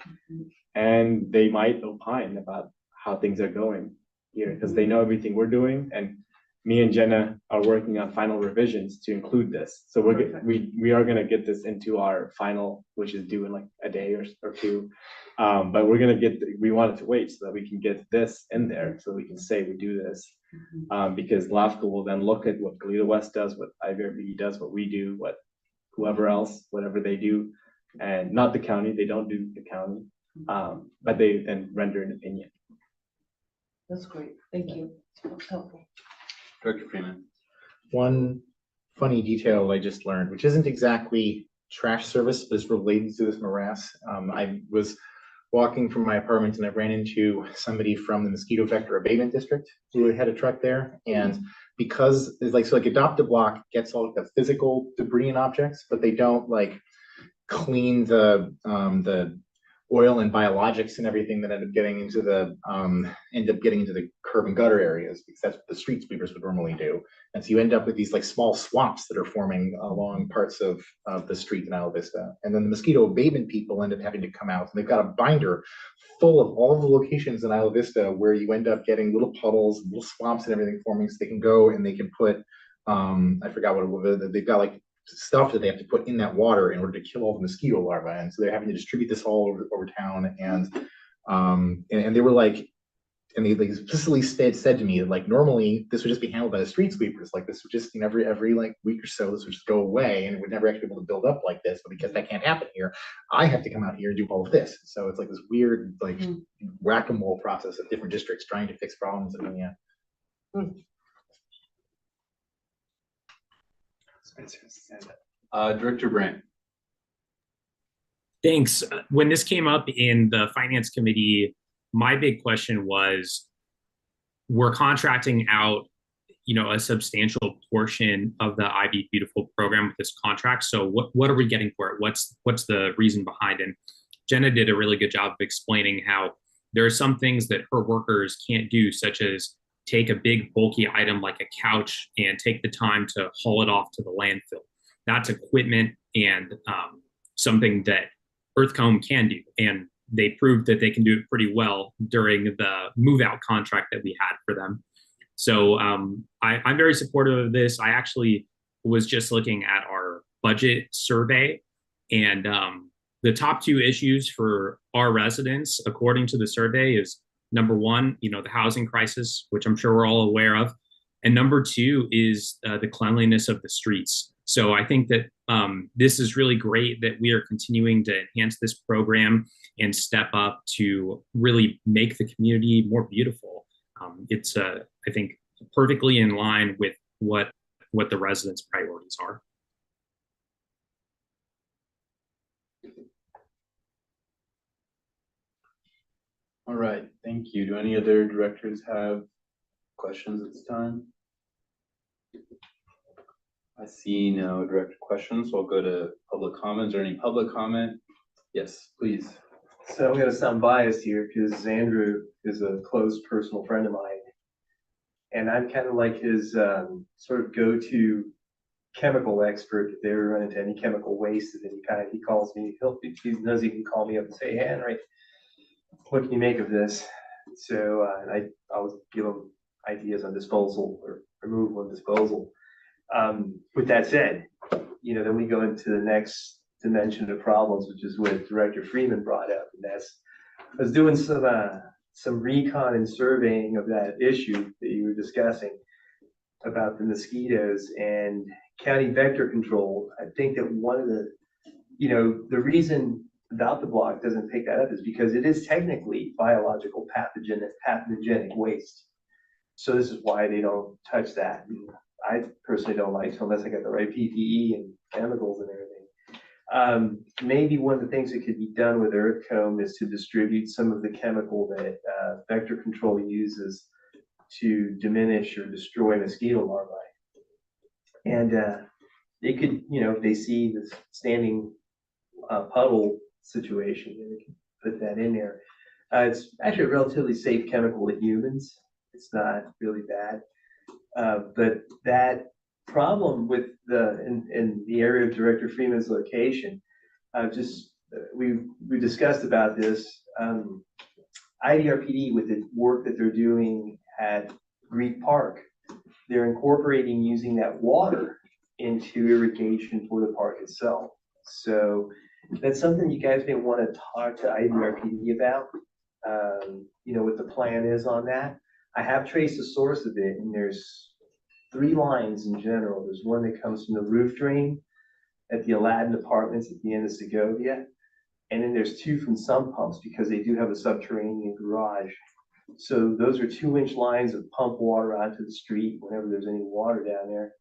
And they might opine about how things are going here, because they know everything we're doing. And me and Jenna are working on final revisions to include this. So we are going to get this into our final, which is due in like a day or 2. But we're going to we wanted to wait so that we can get this in there, so we can say we do this. Because LAFCO will then look at what Goleta West does, what IVRB does, what we do, what whoever else, whatever they do, and not the county. They don't do the county, but they then render an opinion. That's great. Thank you. That's helpful. Director Freeman. One funny detail I just learned, which isn't exactly trash service, but is related to this morass. I was walking from my apartment and I ran into somebody from the mosquito vector abatement district who had a truck there. And because it's like, Adopt a Block gets all the physical debris and objects, but they don't like clean the oil and biologics and everything that end up getting into the curb and gutter areas, because that's what the street sweepers would normally do. And so you end up with these like small swamps that are forming along parts of the street in Isla Vista. And then the mosquito abatement people end up having to come out, and they've got a binder full of all the locations in Isla Vista where you end up getting little puddles, little swamps and everything forming, so they can go and they can put, I forgot what it was, they've got like stuff that they have to put in that water in order to kill all the mosquito larvae. And so they're having to distribute this all over town. And they were like, and they like explicitly said to me that like normally this would just be handled by the street sweepers. Like this would just, you know, every like week or so, this would just go away and it would never actually be able to build up like this. But because that can't happen here, I have to come out here and do all of this. So it's like this weird like whack-a-mole process of different districts trying to fix problems. And yeah. Director Brandt. Thanks. When this came up in the finance committee, my big question was, we're contracting out, you know, a substantial portion of the Ivy Beautiful program with this contract. So what are we getting for it? What's the reason behind it? Jenna did a really good job of explaining how there are some things that her workers can't do, such as take a big bulky item like a couch and take the time to haul it off to the landfill. That's equipment and something that Earthcomb can do. And they proved that they can do it pretty well during the move out contract that we had for them. So I'm very supportive of this. I actually was just looking at our budget survey, and the top two issues for our residents, according to the survey, is number one, you know, the housing crisis, which I'm sure we're all aware of. And number two is the cleanliness of the streets. So I think that this is really great that we are continuing to enhance this program and step up to really make the community more beautiful. It's, I think, perfectly in line with what the residents' priorities are. All right, thank you. Do any other directors have questions at this time? I see no direct questions, so I'll go to public comments. Is there any public comment? Yes, please. So I'm gonna sound biased here because Andrew is a close personal friend of mine. And I'm kind of like his sort of go-to chemical expert if they ever run into any chemical waste of any kind. He calls me, he knows he can call me up and say, hey, Henry, what can you make of this? So I always give him ideas on disposal or removal and disposal. With that said, you know, then we go into the next dimension of problems, which is what Director Freeman brought up, and that's, I was doing some recon and surveying of that issue that you were discussing about the mosquitoes and county vector control. I think that one of the, you know, the reason Adopt a Block doesn't pick that up is because it is technically biological pathogenic waste. So this is why they don't touch that. And I personally don't like to unless I got the right PPE and chemicals and everything. Maybe one of the things that could be done with Earthcomb is to distribute some of the chemical that vector control uses to diminish or destroy mosquito larvae. And they could, you know, if they see this standing puddle situation, they can put that in there. It's actually a relatively safe chemical to humans. It's not really bad. But that problem with in the area of Director Freeman's location, we discussed about this. IDRPD, with the work that they're doing at Greek Park, they're incorporating using that water into irrigation for the park itself. So that's something you guys may want to talk to IDRPD about. You know, what the plan is on that. I have traced the source of it, and there's 3 lines in general. There's one that comes from the roof drain at the Aladdin Apartments at the end of Segovia. And then there's 2 from sump pumps because they do have a subterranean garage. So those are 2-inch lines that pump water onto the street whenever there's any water down there.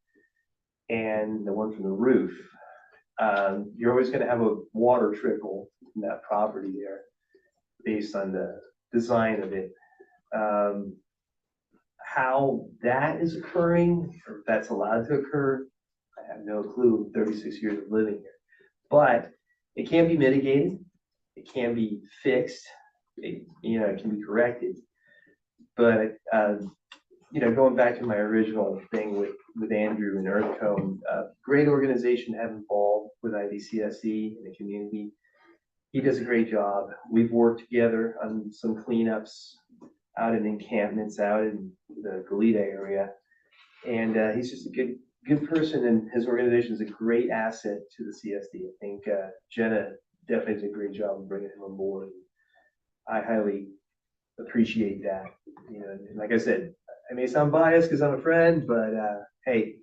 And the one from the roof. You're always going to have a water trickle from that property there based on the design of it. How that is occurring, or if that's allowed to occur, I have no clue. 36 years of living here, but it can be mitigated. It can be fixed. It can be corrected. But, going back to my original thing with Andrew and Earthcomb, great organization to have involved with IVCSD in the community. He does a great job. We've worked together on some cleanups out in encampments out in the Goleta area. And he's just a good person, and his organization is a great asset to the CSD. I think Jenna definitely did a great job of bringing him on board. I highly appreciate that. And like I said, I may sound biased because I'm a friend, but hey,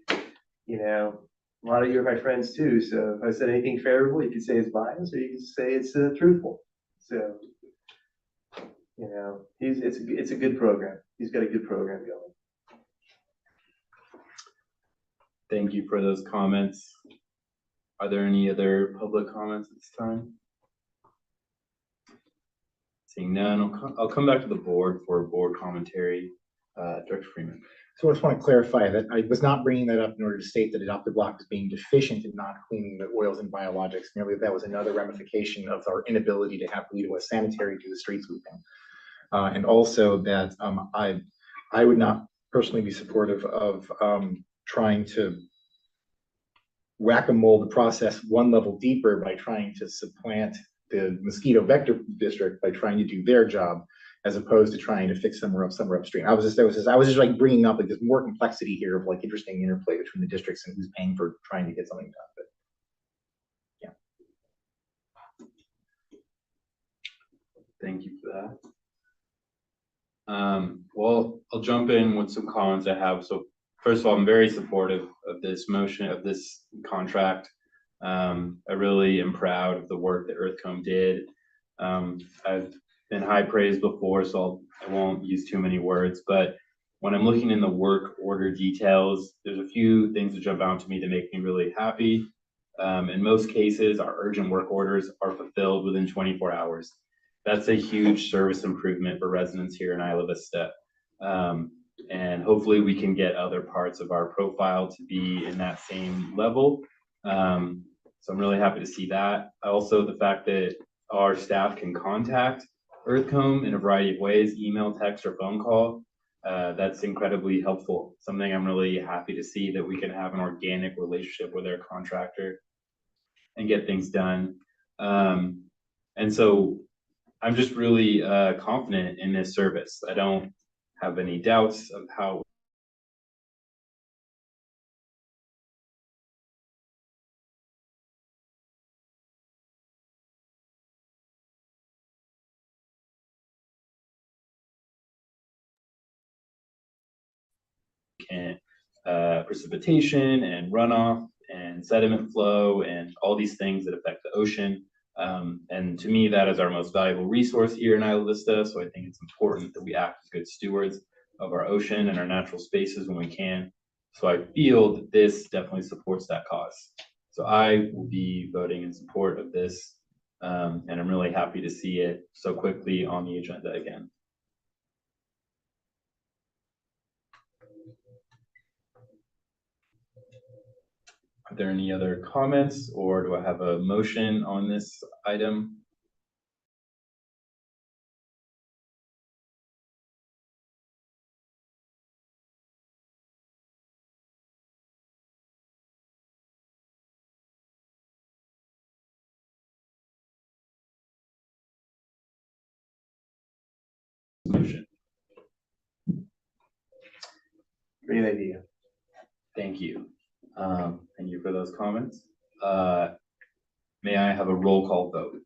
a lot of you are my friends too. So if I said anything favorable, you could say it's biased, or you could say it's truthful. So it's a good program. He's got a good program going. Thank you for those comments. Are there any other public comments at this time? Seeing none, I'll come back to the board for board commentary. Director Freeman. So I just want to clarify that I was not bringing that up in order to state that adopted block was being deficient in not cleaning the oils and biologics. Merely that was another ramification of our inability to have Goleta West Sanitary do the street sweeping. And also that I would not personally be supportive of trying to whack-a-mole the process one level deeper by trying to supplant the mosquito vector district by trying to do their job, as opposed to trying to fix somewhere upstream. I was just like bringing up like there's more complexity here of like interesting interplay between the districts and who's paying for trying to get something done. But yeah. Thank you for that. Well, I'll jump in with some comments I have. So first of all, I'm very supportive of this motion, of this contract. I really am proud of the work that Earthcomb did. I've been high praise before, so I won't use too many words, but when I'm looking in the work order details, there's a few things that jump out to me that make me really happy. In most cases, our urgent work orders are fulfilled within 24 hours. That's a huge service improvement for residents here in Isla Vista. And hopefully we can get other parts of our profile to be in that same level. So I'm really happy to see that. Also, the fact that our staff can contact Earthcomb in a variety of ways, email, text, or phone call, that's incredibly helpful. Something I'm really happy to see, that we can have an organic relationship with our contractor and get things done. And so I'm just really confident in this service. I don't have any doubts of how can precipitation and runoff and sediment flow and all these things that affect the ocean. And to me, that is our most valuable resource here in Isla Vista. So I think it's important that we act as good stewards of our ocean and our natural spaces when we can. So I feel that this definitely supports that cause. So I will be voting in support of this. And I'm really happy to see it so quickly on the agenda again. Are there any other comments, or do I have a motion on this item? Motion. Great idea. Thank you. Thank you for those comments. May I have a roll call vote?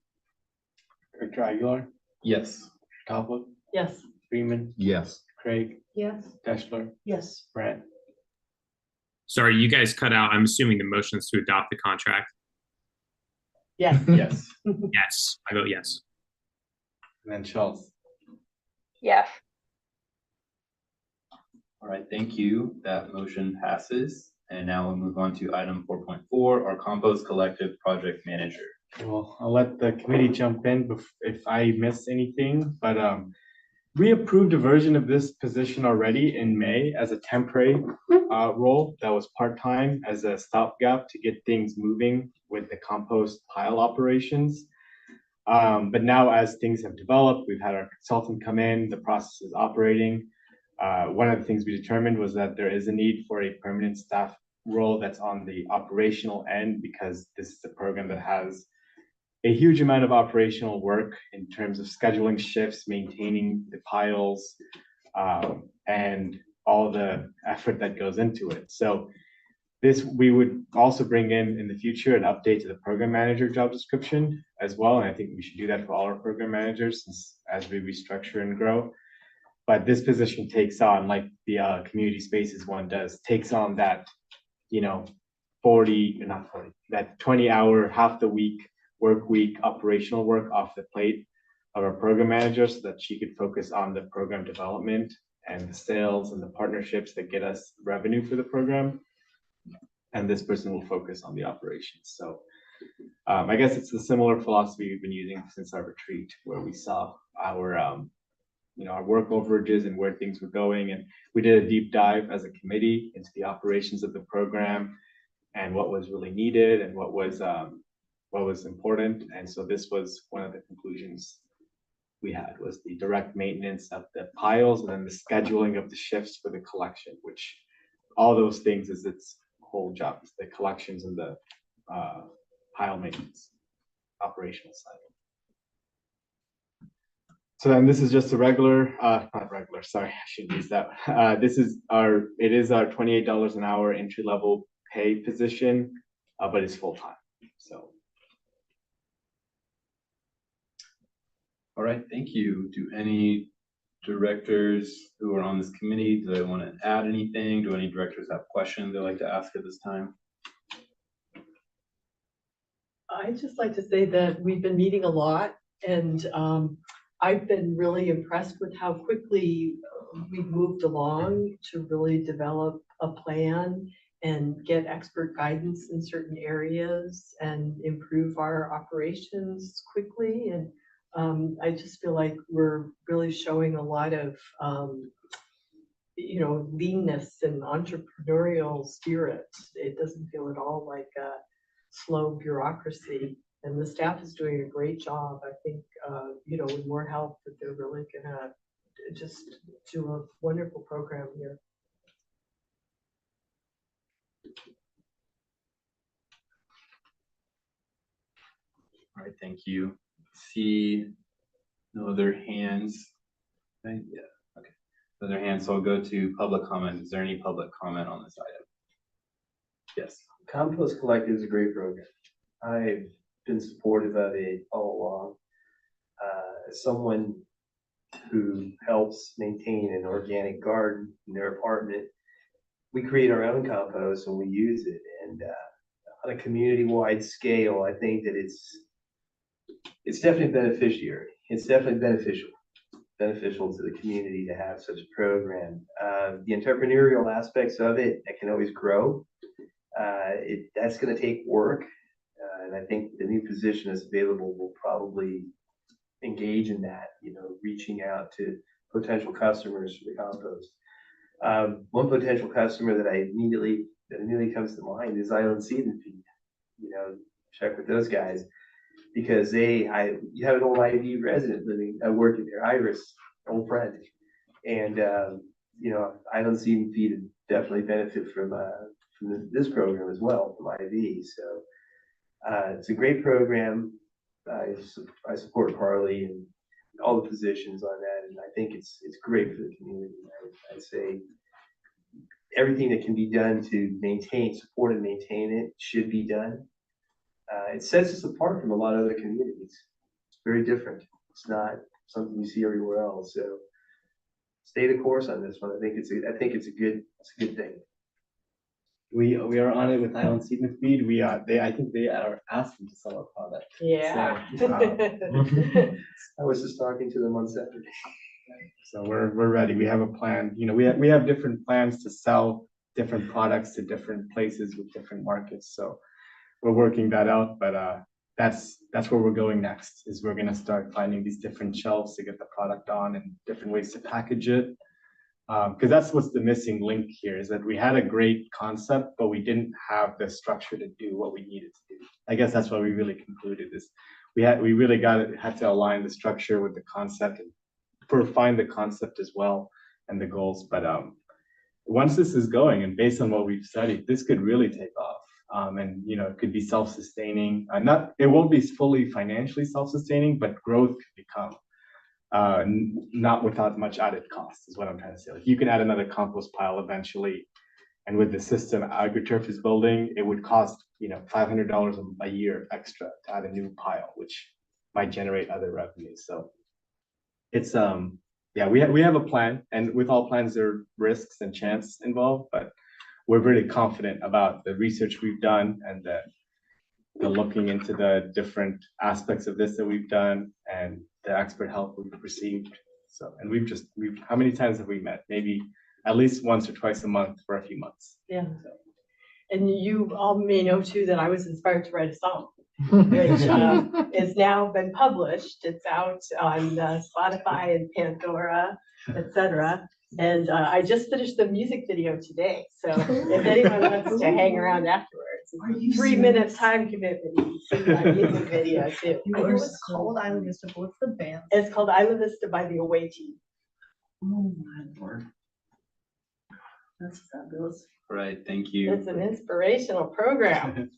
Director Aguilar, Yes. Toplet, Yes. Freeman, Yes. Craig, Yes. Deschler, Yes. Brent. Sorry, you guys cut out. I'm assuming the motion is to adopt the contract. Yes. Yes. Yes, I vote yes. And then Schultz. Yes. All right, thank you. That motion passes. And now we'll move on to item 4.4, our compost collective project manager. Well, I'll let the committee jump in if I miss anything, but we approved a version of this position already in May as a temporary role that was part-time as a stopgap to get things moving with the compost pile operations. But now as things have developed, we've had our consultant come in, the process is operating. one of the things we determined was that there is a need for a permanent staff role that's on the operational end, because this is a program that has a huge amount of operational work in terms of scheduling shifts, maintaining the piles, and all the effort that goes into it. So this, we would also bring in the future an update to the program manager job description as well. And I think we should do that for all our program managers as we restructure and grow. But this position takes on, like the community spaces one does, takes on that, 20-hour, half the week, work week, operational work off the plate of our program manager, so that she could focus on the program development and the sales and the partnerships that get us revenue for the program. And this person will focus on the operations. So I guess it's a similar philosophy we've been using since our retreat, where we saw our our work overages and where things were going. And we did a deep dive as a committee into the operations of the program and what was really needed and what was important. And so this was one of the conclusions we had, was the direct maintenance of the piles and then the scheduling of the shifts for the collection, which all those things is its whole job, the collections and the pile maintenance, operational side. So then this is just a regular, not regular, sorry, I shouldn't use that. It is our $28 an hour entry level pay position, but it's full time. So. All right, thank you. Do any directors who are on this committee, do they want to add anything? Do any directors have questions they'd like to ask at this time? I'd just like to say that we've been meeting a lot, and I've been really impressed with how quickly we've moved along to really develop a plan and get expert guidance in certain areas and improve our operations quickly. And I just feel like we're really showing a lot of leanness and entrepreneurial spirit. It doesn't feel at all like a slow bureaucracy, and the staff is doing a great job. I think with more help, that they're really gonna just do a wonderful program here. All right, thank you. See no other hands. Okay, yeah, okay. No other hands, so I'll go to public comment. Is there any public comment on this item? Yes. Compost Collective is a great program. I've been supportive of it all along. As someone who helps maintain an organic garden in their apartment, we create our own compost and we use it. And on a community-wide scale, I think that it's definitely beneficiary. It's definitely beneficial to the community to have such a program. The entrepreneurial aspects of it, that can always grow. That's going to take work. And I think the new position that's available will probably engage in that, reaching out to potential customers for the compost. One potential customer that immediately comes to mind is Island Seed and Feed. Check with those guys, because you have an old IV resident working there, Iris, old friend, and Island Seed and Feed would definitely benefit from this program as well, from IV. So it's a great program. I support Carly and all the positions on that, and I think it's great for the community. I'd say everything that can be done to support and maintain it should be done. It sets us apart from a lot of other communities. It's very different. It's not something you see everywhere else. So stay the course on this one. I think it's a good thing. We are on it with Island Seed and Feed. I think they are asking to sell our product. Yeah. So, I was just talking to them on Saturday. So we're ready. We have a plan. We have different plans to sell different products to different places with different markets. So we're working that out. But that's where we're going next. Is we're gonna start finding these different shelves to get the product on and different ways to package it. Because that's what's the missing link here, is that we had a great concept, but we didn't have the structure to do what we needed to do. I guess that's why we really concluded this. We really had to align the structure with the concept and refine the concept as well, and the goals. But once this is going and based on what we've studied, this could really take off. And it could be self-sustaining. It won't be fully financially self-sustaining, but growth could become not without much added cost, is what I'm trying to say. Like you can add another compost pile eventually, and with the system AgriTurf is building, it would cost $500 a year extra to add a new pile, which might generate other revenues. So it's we have a plan, and with all plans there are risks and chance involved, but we're really confident about the research we've done and the looking into the different aspects of this that we've done and the expert help we've received. So, and we've how many times have we met? Maybe at least once or twice a month for a few months. Yeah. And you all may know too that I was inspired to write a song, which is now been published. It's out on Spotify and Pandora, etc. And I just finished the music video today. So if anyone wants to hang around afterwards, it's 3 minutes time commitment. You can see my music video too. I know it's called Isla Vista, but what's the band? It's called Isla Vista by the Away Team. Oh my lord. That's fabulous. Right, thank you. It's an inspirational program.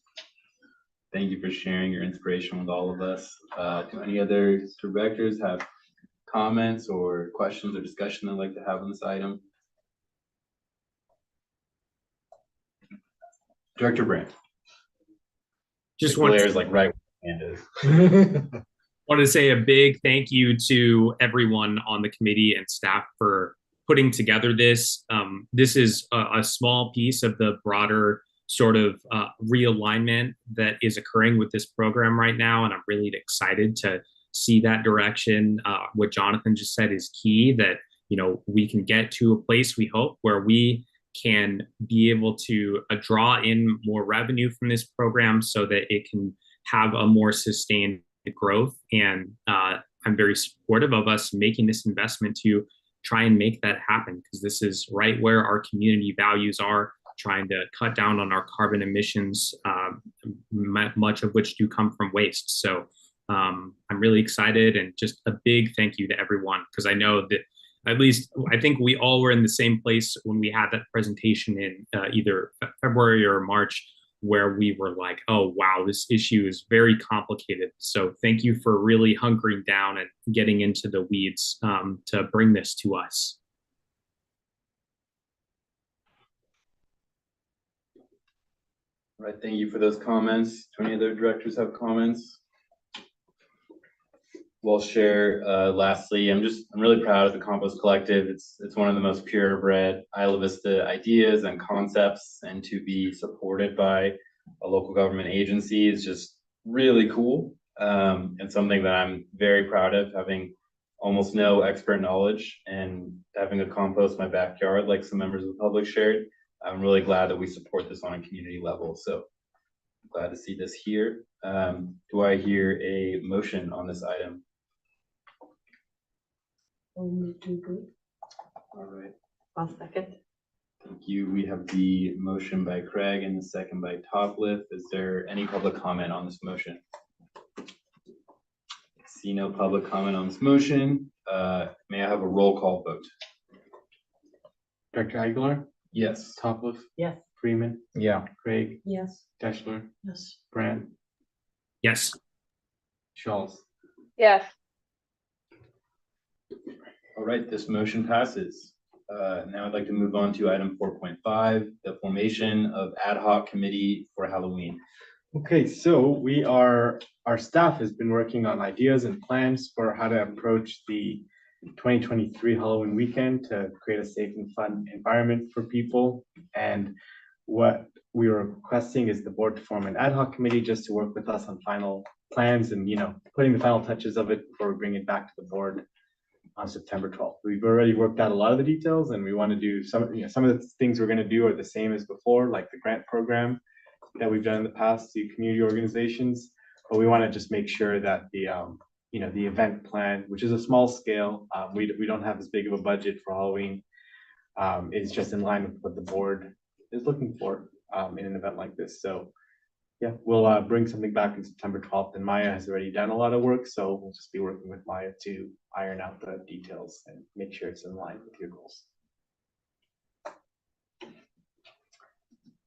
Thank you for sharing your inspiration with all of us. Do any other directors have comments or questions or discussion they'd like to have on this item? Director Brandt. Just The want glare is like right where the hand is. to say a big thank you to everyone on the committee and staff for putting together this. This is a small piece of the broader sort of realignment that is occurring with this program right now, and I'm really excited to see that direction. What Jonathan just said is key, that we can get to a place, we hope, where we can be able to draw in more revenue from this program so that it can have a more sustained growth. And I'm very supportive of us making this investment to try and make that happen, because this is right where our community values are, trying to cut down on our carbon emissions, much of which do come from waste. So I'm really excited, and just a big thank you to everyone, because I know that I think we all were in the same place when we had that presentation in either February or March, where we were like, oh, wow, this issue is very complicated. So thank you for really hunkering down and getting into the weeds to bring this to us. All right, thank you for those comments. Do any other directors have comments? We'll share. Lastly, I'm really proud of the Compost Collective. It's one of the most purebred Isla Vista ideas and concepts, and to be supported by a local government agency is just really cool, and something that I'm very proud of, having almost no expert knowledge and having a compost in my backyard like some members of the public shared. I'm really glad that we support this on a community level. So I'm glad to see this here. Do I hear a motion on this item? All right. I'll second. Thank you. We have the motion by Craig and the second by Topliff. Is there any public comment on this motion? See no public comment on this motion. May I have a roll call vote? Director Aguilar, Yes. Topliff, Yes. Freeman, Yeah. Craig, Yes. Deschler, Yes. Brandt, Yes. Schultz. Yes. All right, this motion passes. Now I'd like to move on to item 4.5, the formation of ad hoc committee for Halloween. Okay, so our staff has been working on ideas and plans for how to approach the 2023 Halloween weekend to create a safe and fun environment for people. And what we are requesting is the board to form an ad hoc committee just to work with us on final plans and, putting the final touches of it before we bring it back to the board on September 12th. We've already worked out a lot of the details, and we want to do some of the things we're going to do are the same as before, like the grant program that we've done in the past to community organizations. But we want to just make sure that the event plan, which is a small scale, we don't have as big of a budget for Halloween, is just in line with what the board is looking for in an event like this. So yeah, we'll bring something back on September 12th, and Maya has already done a lot of work, so we'll just be working with Maya to iron out the details and make sure it's in line with your goals.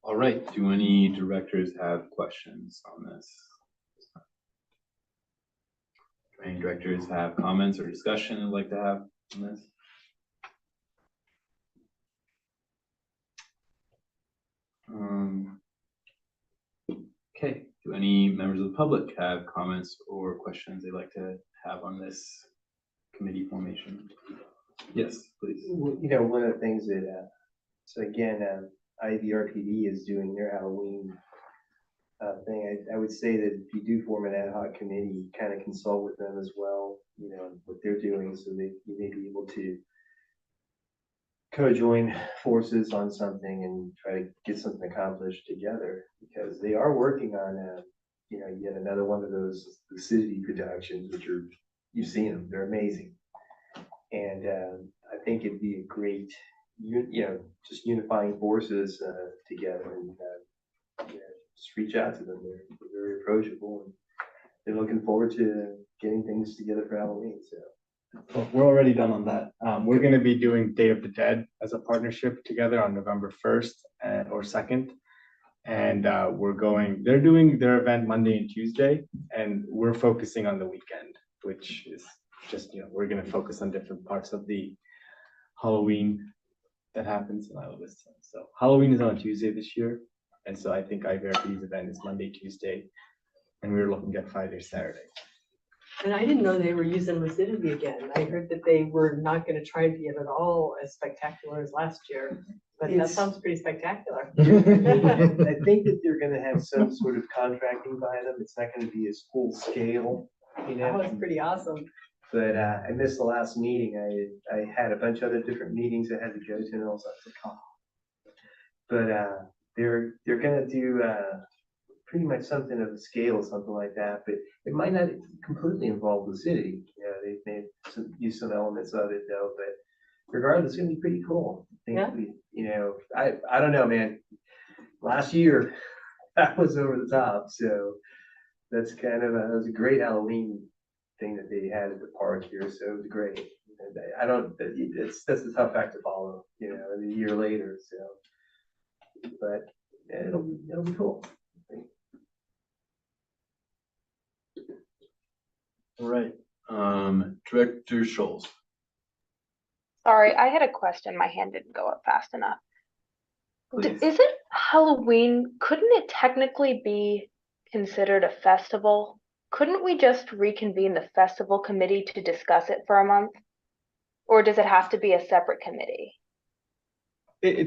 All right, do any directors have questions on this? Do any directors have comments or discussion they'd like to have on this? Okay, do any members of the public have comments or questions they'd like to have on this committee formation? Yes, please. Well, you know, one of the things that, so again, IVRPD is doing their Halloween thing. I would say that if you do form an ad hoc committee, kind of consult with them as well, you know, what they're doing, so that you may be able to co-join forces on something and try to get something accomplished together, because they are working on, you know, yet another one of those city productions, which are, you've seen them, they're amazing. And I think it'd be a great, you know, just unifying forces together, and you know, just reach out to them. They're very approachable, and they're looking forward to getting things together for Halloween. So Well, we're already done on that. We're gonna be doing Day of the Dead as a partnership together on November 1st or 2nd. And they're doing their event Monday and Tuesday, and we're focusing on the weekend, which is just, you know, we're gonna focus on different parts of the Halloween that happens in Isla Vista. So Halloween is on Tuesday this year, and so I think IVRP's event is Monday, Tuesday, and we were looking at Friday, Saturday. And I didn't know they were using lucidity again. I heard that they were not gonna try to be at all as spectacular as last year, but that It's- sounds pretty spectacular. I think that they're gonna have some sort of contracting by them. It's not gonna be as full scale, you That know. was pretty awesome. But I missed the last meeting. I had a bunch of other different meetings I had to go to, and I was like, oh. But they're gonna do pretty much something of a scale, something like that. But it might not completely involve the city. You know, they may use some elements of it though. But regardless, it's gonna be pretty cool. I think Yeah. you know, I don't know, man. Last year that was over the top. So that's kind of that was a great Halloween thing that they had at the park here, so it was great. And I don't, that's a tough act to follow, you know, a year later, so. But yeah, it'll be cool. All right, Director Schultz. Sorry, I had a question. My hand didn't go up fast enough. Please. Isn't Halloween, couldn't it technically be considered a festival? Couldn't we just reconvene the festival committee to discuss it for a month? Or does it have to be a separate committee?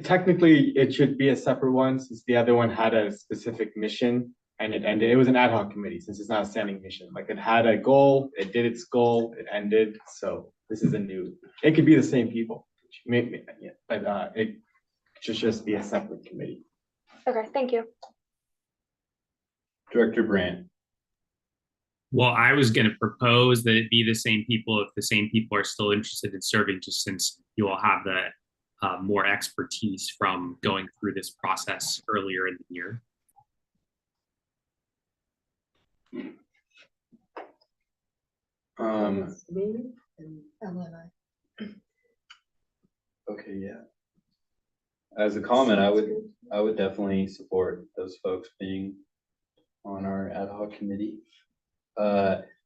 Technically, it should be a separate one, since the other one had a specific mission and it ended. It was an ad hoc committee, since it's not a standing mission. Like, it had a goal, it did its goal, it ended. So this is it could be the same people, yeah, but it should just be a separate committee. Okay, thank you. Director Brandt. Well, I was going to propose that it be the same people if the same people are still interested in serving, just since you all have the more expertise from going through this process earlier in the year. It's me and Okay, yeah. As a comment, I would definitely support those folks being on our ad hoc committee.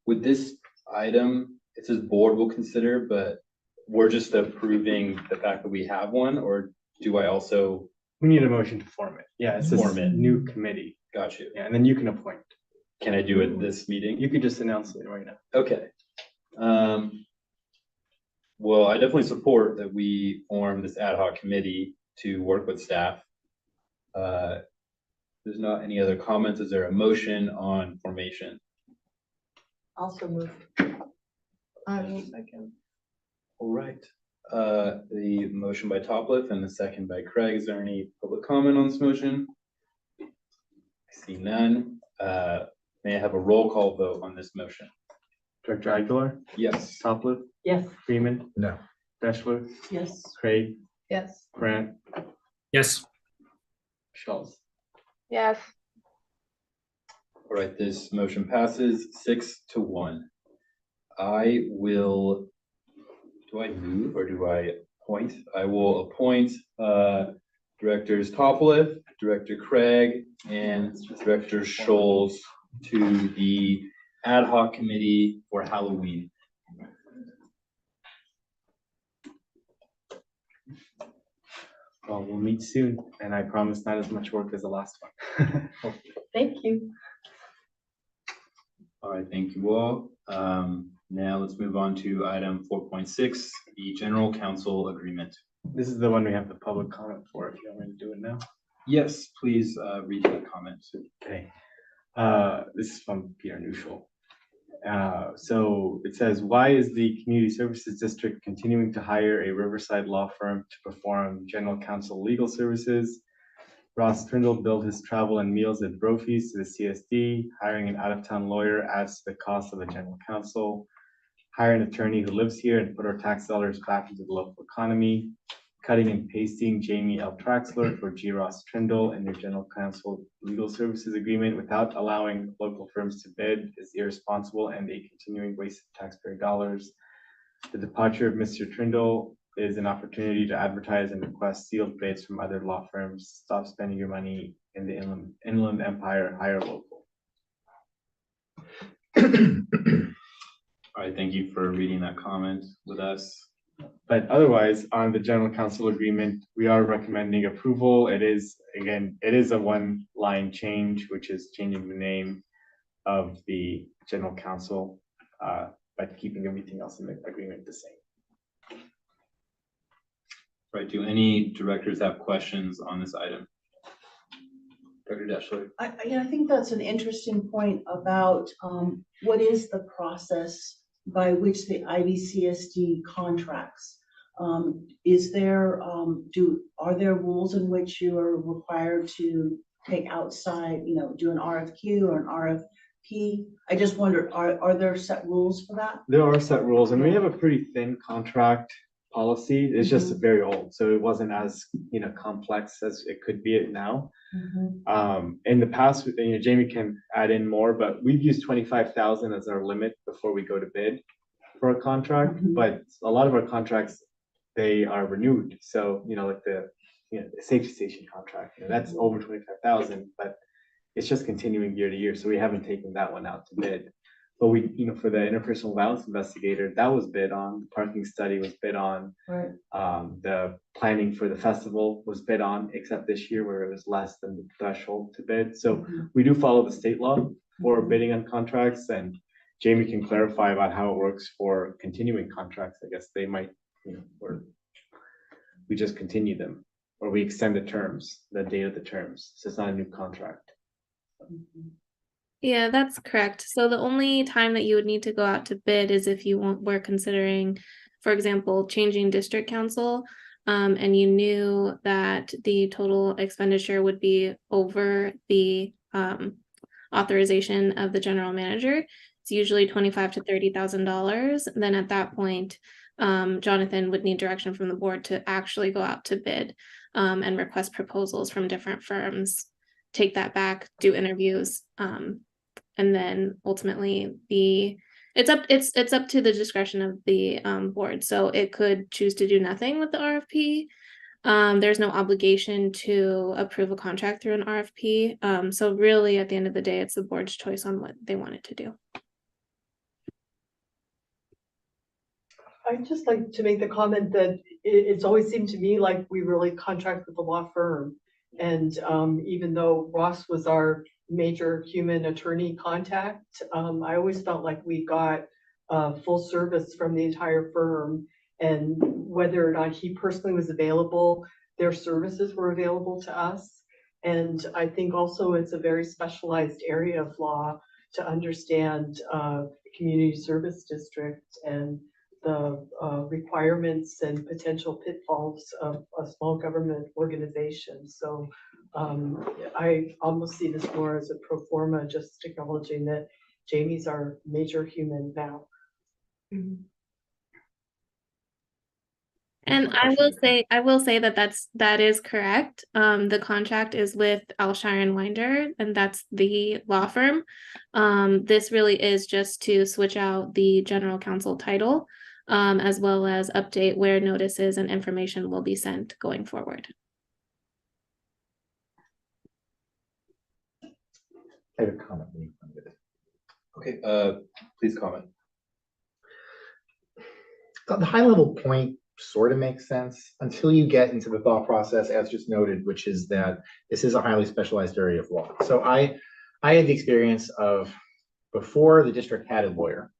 With this item, it says board will consider, but we're just approving the fact that we have one, or do I also? We need a motion to form it. Yeah, it's Form a it. new committee. Got you. Yeah, and then you can appoint. Can I do it this meeting? You could just announce it right now. Okay. Well, I definitely support that we form this ad hoc committee to work with staff. There's not any other comments. Is there a motion on formation? also moved. I will second. All right. The motion by Topliff and the second by Craig. Is there any public comment on this motion? I see none. May I have a roll call vote on this motion? Director Aguilar, Yes. Topliff, Yes. Freeman, No. Deschler, Yes. Craig, Yes. Grant, Yes. Schultz. Yes. All right, this motion passes 6-1. I will, do I move or do I appoint? I will appoint Directors Topoliff, Director Craig, and Director Scholes to the ad hoc committee for Halloween. Well, we'll meet soon, and I promise not as much work as the last one. Thank you. All right, thank you all. Now let's move on to item 4.6, the general council agreement. This is the one we have the public comment for, if you want me to do it now. Yes, please read that comment. Okay. This is from Peter Neuschel. So it says, why is the Community Services District continuing to hire a Riverside law firm to perform general counsel legal services? Ross Trindle billed his travel and meals at Brophy's to the CSD. Hiring an out-of-town lawyer adds to the cost of the general counsel. Hire an attorney who lives here and put our tax dollars back into the local economy. Cutting and pasting Jamie L. Traxler for G. Ross Trindle in your general counsel legal services agreement without allowing local firms to bid is irresponsible and a continuing waste of taxpayer dollars. The departure of Mr. Trindle is an opportunity to advertise and request sealed bids from other law firms. Stop spending your money in the Inland Empire, hire local. All right, thank you for reading that comment with us. But otherwise, on the general counsel agreement, we are recommending approval. It is a one-line change, which is changing the name of the general counsel, but keeping everything else in the agreement the same. Right, do any directors have questions on this item? Dr. Deschler? I think that's an interesting point about what is the process by which the IVCSD contracts. Is there, are there rules in which you are required to take outside, do an RFQ or an RFP? I just wondered, are there set rules for that? There are set rules, and we have a pretty thin contract policy. It's just very old, so it wasn't as complex as it could be now. In the past, Jamie can add in more, but we've used 25,000 as our limit before we go to bid for a contract. But a lot of our contracts, they are renewed. So like the safety station contract, that's over 25,000, but it's just continuing year to year. So we haven't taken that one out to bid. But we, for the interpersonal violence investigator, that was bid on. The parking study was bid on. Right. The planning for the festival was bid on, except this year where it was less than the threshold to bid. So we do follow the state law for bidding on contracts, and Jamie can clarify about how it works for continuing contracts. I guess they might, or we just continue them, or we extend the terms, the date of the terms. So it's not a new contract. Yeah, that's correct. So the only time that you would need to go out to bid is if you were considering, for example, changing district council, and you knew that the total expenditure would be over the authorization of the general manager. It's usually $25,000 to $30,000. Then at that point, Jonathan would need direction from the board to actually go out to bid and request proposals from different firms, take that back, do interviews, and then ultimately it's up to the discretion of the board. So it could choose to do nothing with the RFP. There's no obligation to approve a contract through an RFP. So really at the end of the day, it's the board's choice on what they wanted to do. I'd just like to make the comment that it's always seemed to me like we really contract with the law firm. And even though Ross was our major human attorney contact, I always felt like we got full service from the entire firm, and whether or not he personally was available, their services were available to us. And I think also it's a very specialized area of law to understand community service district and the requirements and potential pitfalls of a small government organization. So I almost see this more as a pro forma, just acknowledging that Jamie's our major human now. And I will say that is correct. The contract is with Alshire and Winder, and that's the law firm. This really is just to switch out the general counsel title, as well as update where notices and information will be sent going forward. I have a comment. when you come to this. Okay, please comment. The high level point sort of makes sense until you get into the thought process, as just noted, which is that this is a highly specialized area of law. So I had the experience of, before the district had a lawyer,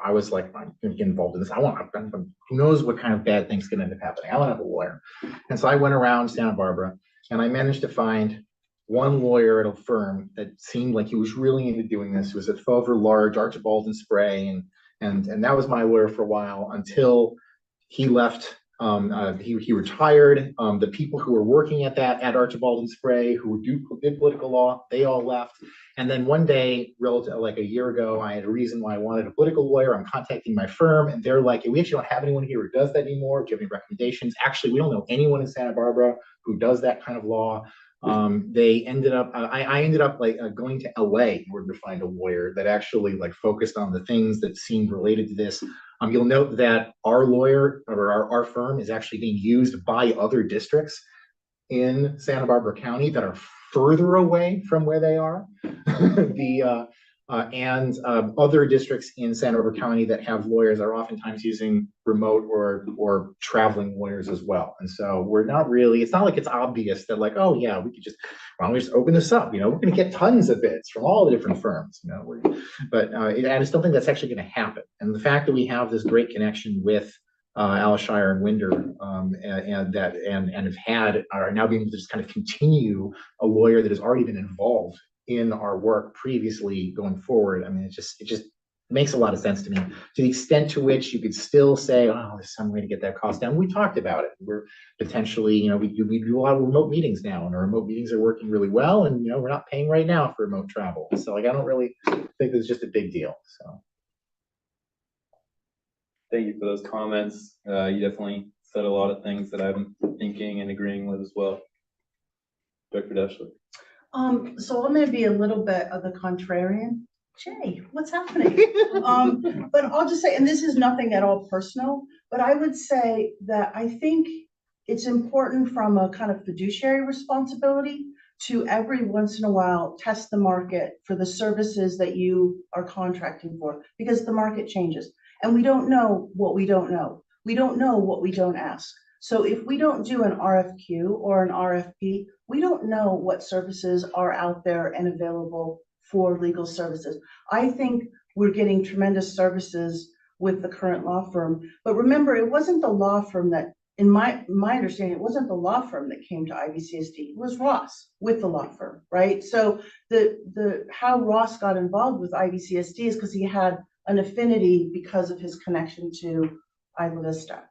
I was like, I'm going to get involved in this. Who knows what kind of bad things can end up happening. I want to have a lawyer. And so I went around Santa Barbara and I managed to find one lawyer at a firm that seemed like he was really into doing this. He was at Fulver Large, Archibald and Spray, and that was my lawyer for a while until he left. He retired. The people who were working at Archibald and Spray, who did political law, they all left. And then one day, relative like a year ago, I had a reason why I wanted a political lawyer. I'm contacting my firm, and they're like, we actually don't have anyone here who does that anymore. Do you have any recommendations? Actually, we don't know anyone in Santa Barbara who does that kind of law. They ended up, I ended up like going to LA in order to find a lawyer that actually like focused on the things that seemed related to this. You'll note that our lawyer or our firm is actually being used by other districts in Santa Barbara County that are further away from where they are. Other districts in Santa Barbara County that have lawyers are oftentimes using remote or traveling lawyers as well. And so we're not really, it's not like it's obvious that like, oh yeah, we could just, why don't we just open this up? You know, we're going to get tons of bids from all the different firms, you know, I just don't think that's actually going to happen. And the fact that we have this great connection with Alshire and Winder, are now being able to just kind of continue a lawyer that has already been involved in our work previously going forward. I mean, it just makes a lot of sense to me. To the extent to which you could still say, oh, there's some way to get that cost down. We talked about it. We're potentially, you know, we do a lot of remote meetings now, and our remote meetings are working really well. And you know, we're not paying right now for remote travel. So like, I don't really think it's just a big deal. So. Thank you for those comments. You definitely said a lot of things that I'm thinking and agreeing with as well. Dr. Deschler. So I'm gonna be a little bit of the contrarian. Jay, what's happening? But I'll just say, and this is nothing at all personal, but I would say that I think it's important from a kind of fiduciary responsibility to every once in a while test the market for the services that you are contracting for, because the market changes and we don't know what we don't know. We don't know what we don't ask. So if we don't do an RFQ or an RFP, we don't know what services are out there and available for legal services. I think we're getting tremendous services with the current law firm, but remember, it wasn't the law firm that, in my understanding, it wasn't the law firm that came to IVCSD. It was Ross with the law firm, right? So the how Ross got involved with IVCSD is because he had an affinity because of his connection to Isla Vista.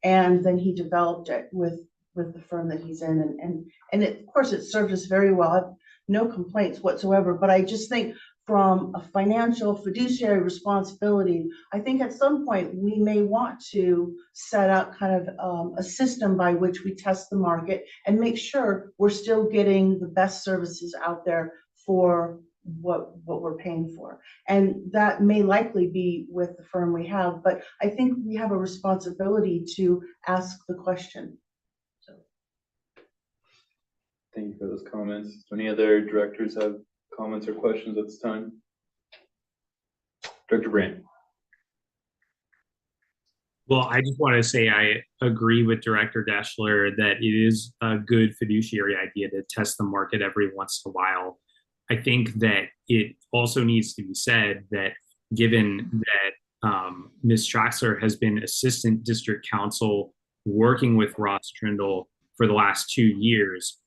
And then he developed it with the firm that he's in, and of course it served us very well. I have no complaints whatsoever, but I just think from a financial fiduciary responsibility, I think at some point we may want to set up kind of a system by which we test the market and make sure we're still getting the best services out there for what we're paying for. And that may likely be with the firm we have, but I think we have a responsibility to ask the question. So. Thank you for those comments. Do any other directors have comments or questions at this time? Director Brand. Well, I just want to say I agree with Director Deschler that it is a good fiduciary idea to test the market every once in a while. I think that it also needs to be said that given that Ms. Traxler has been assistant district counsel working with Ross Trindle for the last 2 years,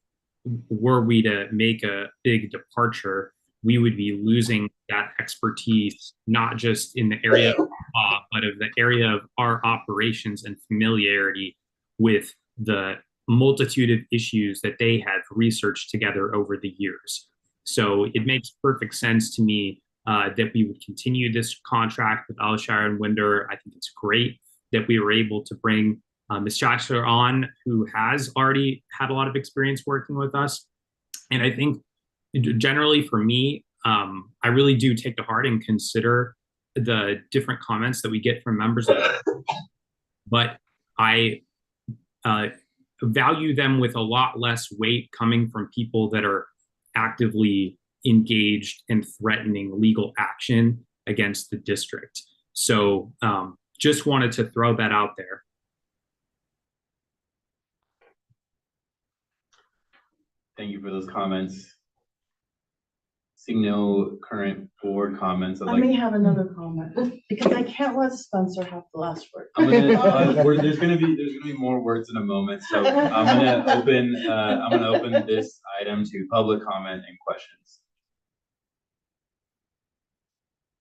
were we to make a big departure, we would be losing that expertise, not just in the area of law, but of the area of our operations and familiarity with the multitude of issues that they have researched together over the years. So it makes perfect sense to me that we would continue this contract with Alshire and Winder. I think it's great that we were able to bring Ms. Traxler on, who has already had a lot of experience working with us. And I think generally for me, I really do take to heart and consider the different comments that we get from members of the but I value them with a lot less weight coming from people that are actively engaged in threatening legal action against the district. So just wanted to throw that out there. Thank you for those comments. Seeing no current board comments, I may have another comment, because I can't let Spencer have the last word. there's gonna be more words in a moment, so I'm gonna open this item to public comment and questions.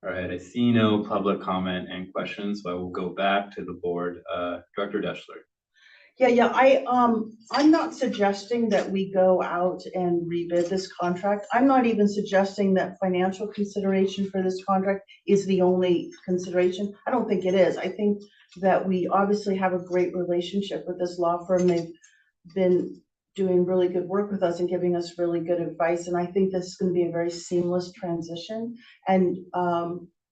All right, I see no public comment and questions, so I will go back to the board. Director Deschler. Yeah, I'm not suggesting that we go out and rebid this contract. I'm not even suggesting that financial consideration for this contract is the only consideration. I don't think it is. I think that we obviously have a great relationship with this law firm. They've been doing really good work with us and giving us really good advice. And I think this is going to be a very seamless transition. And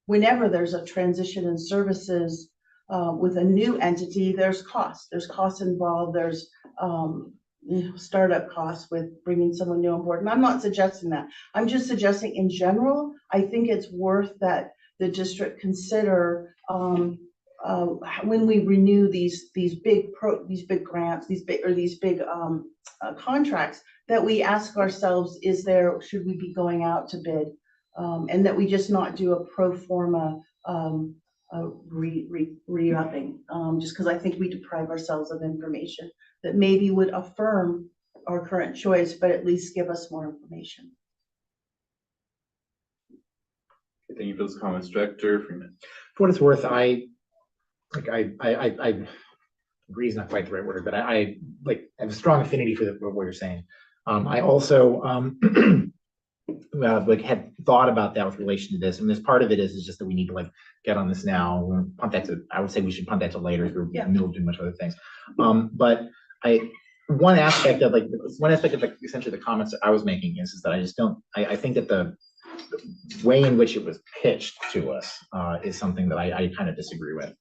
whenever there's a transition in services, with a new entity, there's costs. There's costs involved. There's startup costs with bringing someone new on board. And I'm not suggesting that. I'm just suggesting in general, I think it's worth that the district consider when we renew these big grants, these big contracts, that we ask ourselves, should we be going out to bid, and that we just not do a pro forma re-upping, just because I think we deprive ourselves of information that maybe would affirm our current choice, but at least give us more information. Thank you for those comments, Director Freeman. For what it's worth, I agree is not quite the right word, but I have a strong affinity for what you're saying. I also had thought about that with relation to this, and this part of it is just that we need to get on this now. I would say we should punt that to later if we're in the middle of doing much other things. But one aspect of essentially the comments that I was making is that I just don't. I think that the way in which it was pitched to us is something that I kind of disagree with.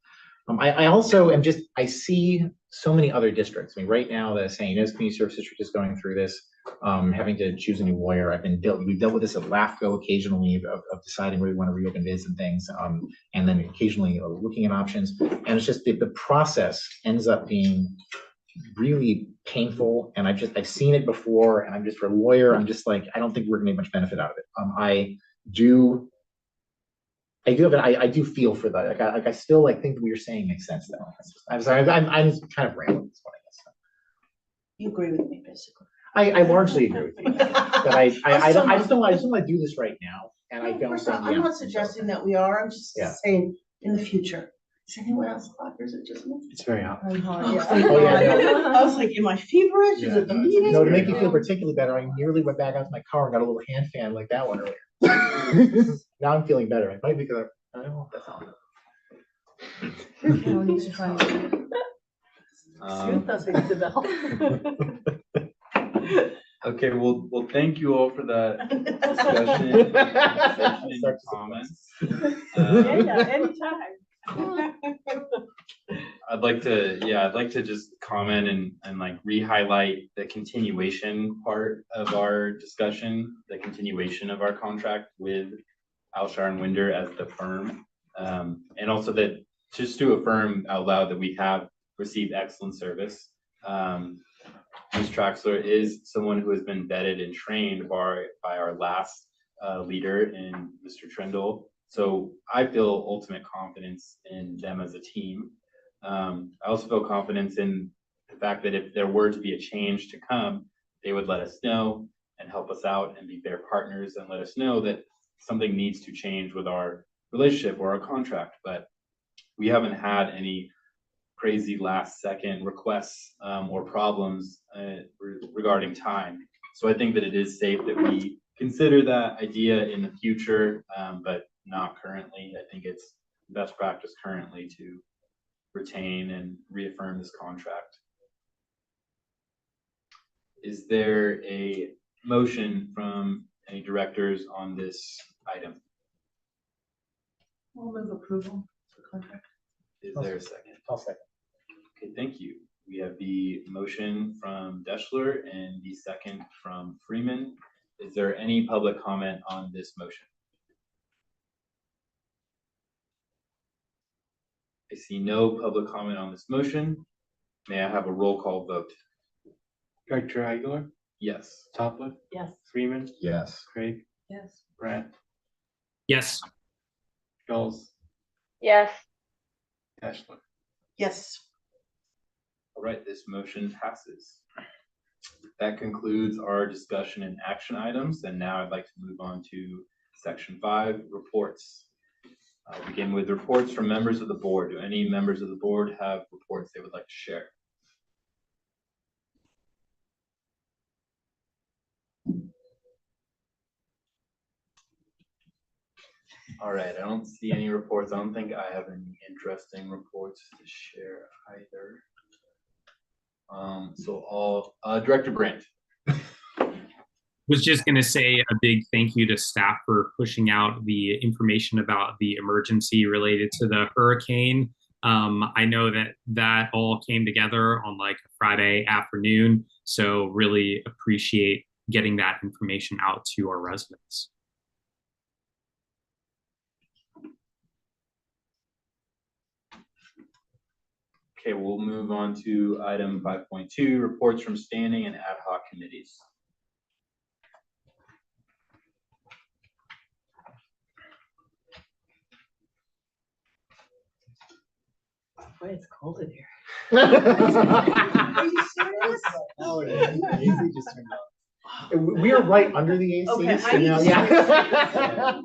I also am I see so many other districts. I mean, right now the San Ynez Community Service District is going through this, having to choose a new lawyer. We've dealt with this at LAFCO occasionally of deciding where we want to reopen bids and things, and then occasionally looking at options. And it's just the process ends up being really painful. And I've seen it before, and I'm just, for a lawyer, I'm just like, I don't think we're gonna get much benefit out of it. I do feel for that. I still think what you're saying makes sense though. I'm sorry, I'm kind of rambling this one, I guess. You agree with me, basically. I largely agree with you, but I just don't want to do this right now, and I don't. I'm not suggesting that we are. I'm just saying in the future. Is anyone else hot, or is it just me? It's very hot. I'm hot, yeah. Oh, I was like, am I feverish? Is it the meeting? No, to make you feel particularly better, I nearly went back out to my car and got a little hand fan like that one earlier. Now I'm feeling better. It might be because I don't know if that's all. Okay, well, thank you all for that discussion and comments. Anytime. I'd like to just comment and re-highlight the continuation part of our discussion, the continuation of our contract with Alshire and Winder as the firm. And also that just to affirm out loud that we have received excellent service. Ms. Traxler is someone who has been vetted and trained by our last leader in Mr. Trindle. So I feel ultimate confidence in them as a team. I also feel confidence in the fact that if there were to be a change to come, they would let us know and help us out and be fair partners and let us know that something needs to change with our relationship or our contract. But we haven't had any crazy last second requests or problems regarding time. So I think that it is safe that we consider that idea in the future, but not currently. I think it's best practice currently to retain and reaffirm this contract. Is there a motion from any directors on this item? I'll move approval for contract. Is there a second? I'll second. Okay, thank you. We have the motion from Deschler and the second from Freeman. Is there any public comment on this motion? I see no public comment on this motion. May I have a roll call vote? Director Aguilar, Yes. Topliff, Yes. Freeman, Yes. Craig, Yes. Brandt, Yes. Schultz, Yes. Teschler. Yes. All right, this motion passes. That concludes our discussion and action items, and now I'd like to move on to section 5, reports. I'll begin with reports from members of the board. Do any members of the board have reports they would like to share? All right, I don't see any reports. I don't think I have any interesting reports to share either. Director Brandt. Was just going to say a big thank you to staff for pushing out the information about the emergency related to the hurricane. I know that all came together on like a Friday afternoon, so really appreciate getting that information out to our residents. Okay, we'll move on to item 5.2, reports from standing and ad hoc committees. Boy, it's cold in here. Are you serious? Oh, it is. The AC just turned on. We are right under the AC, Okay, so I need now, to yeah.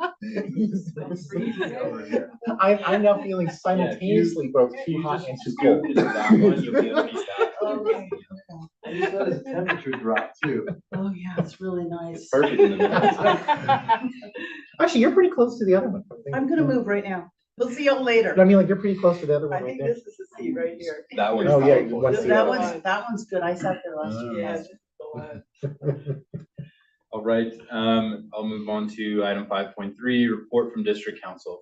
Freezing over here. I'm now feeling simultaneously both too hot and too cold. Scoot into that one, you'll be underneath that. Okay. I just noticed the temperature drop too. Oh, yeah, it's really nice. Perfect in the middle. Actually, you're pretty close to the other one. I'm gonna move right now. We'll see y'all later. But I mean, like, you're pretty close to the other I one right think there. this is the seat right here. That one's Oh, yeah, powerful. what's the That other one's good. I sat there last year. Yeah, Yes. just the one. All right, I'll move on to item 5.3, report from district council.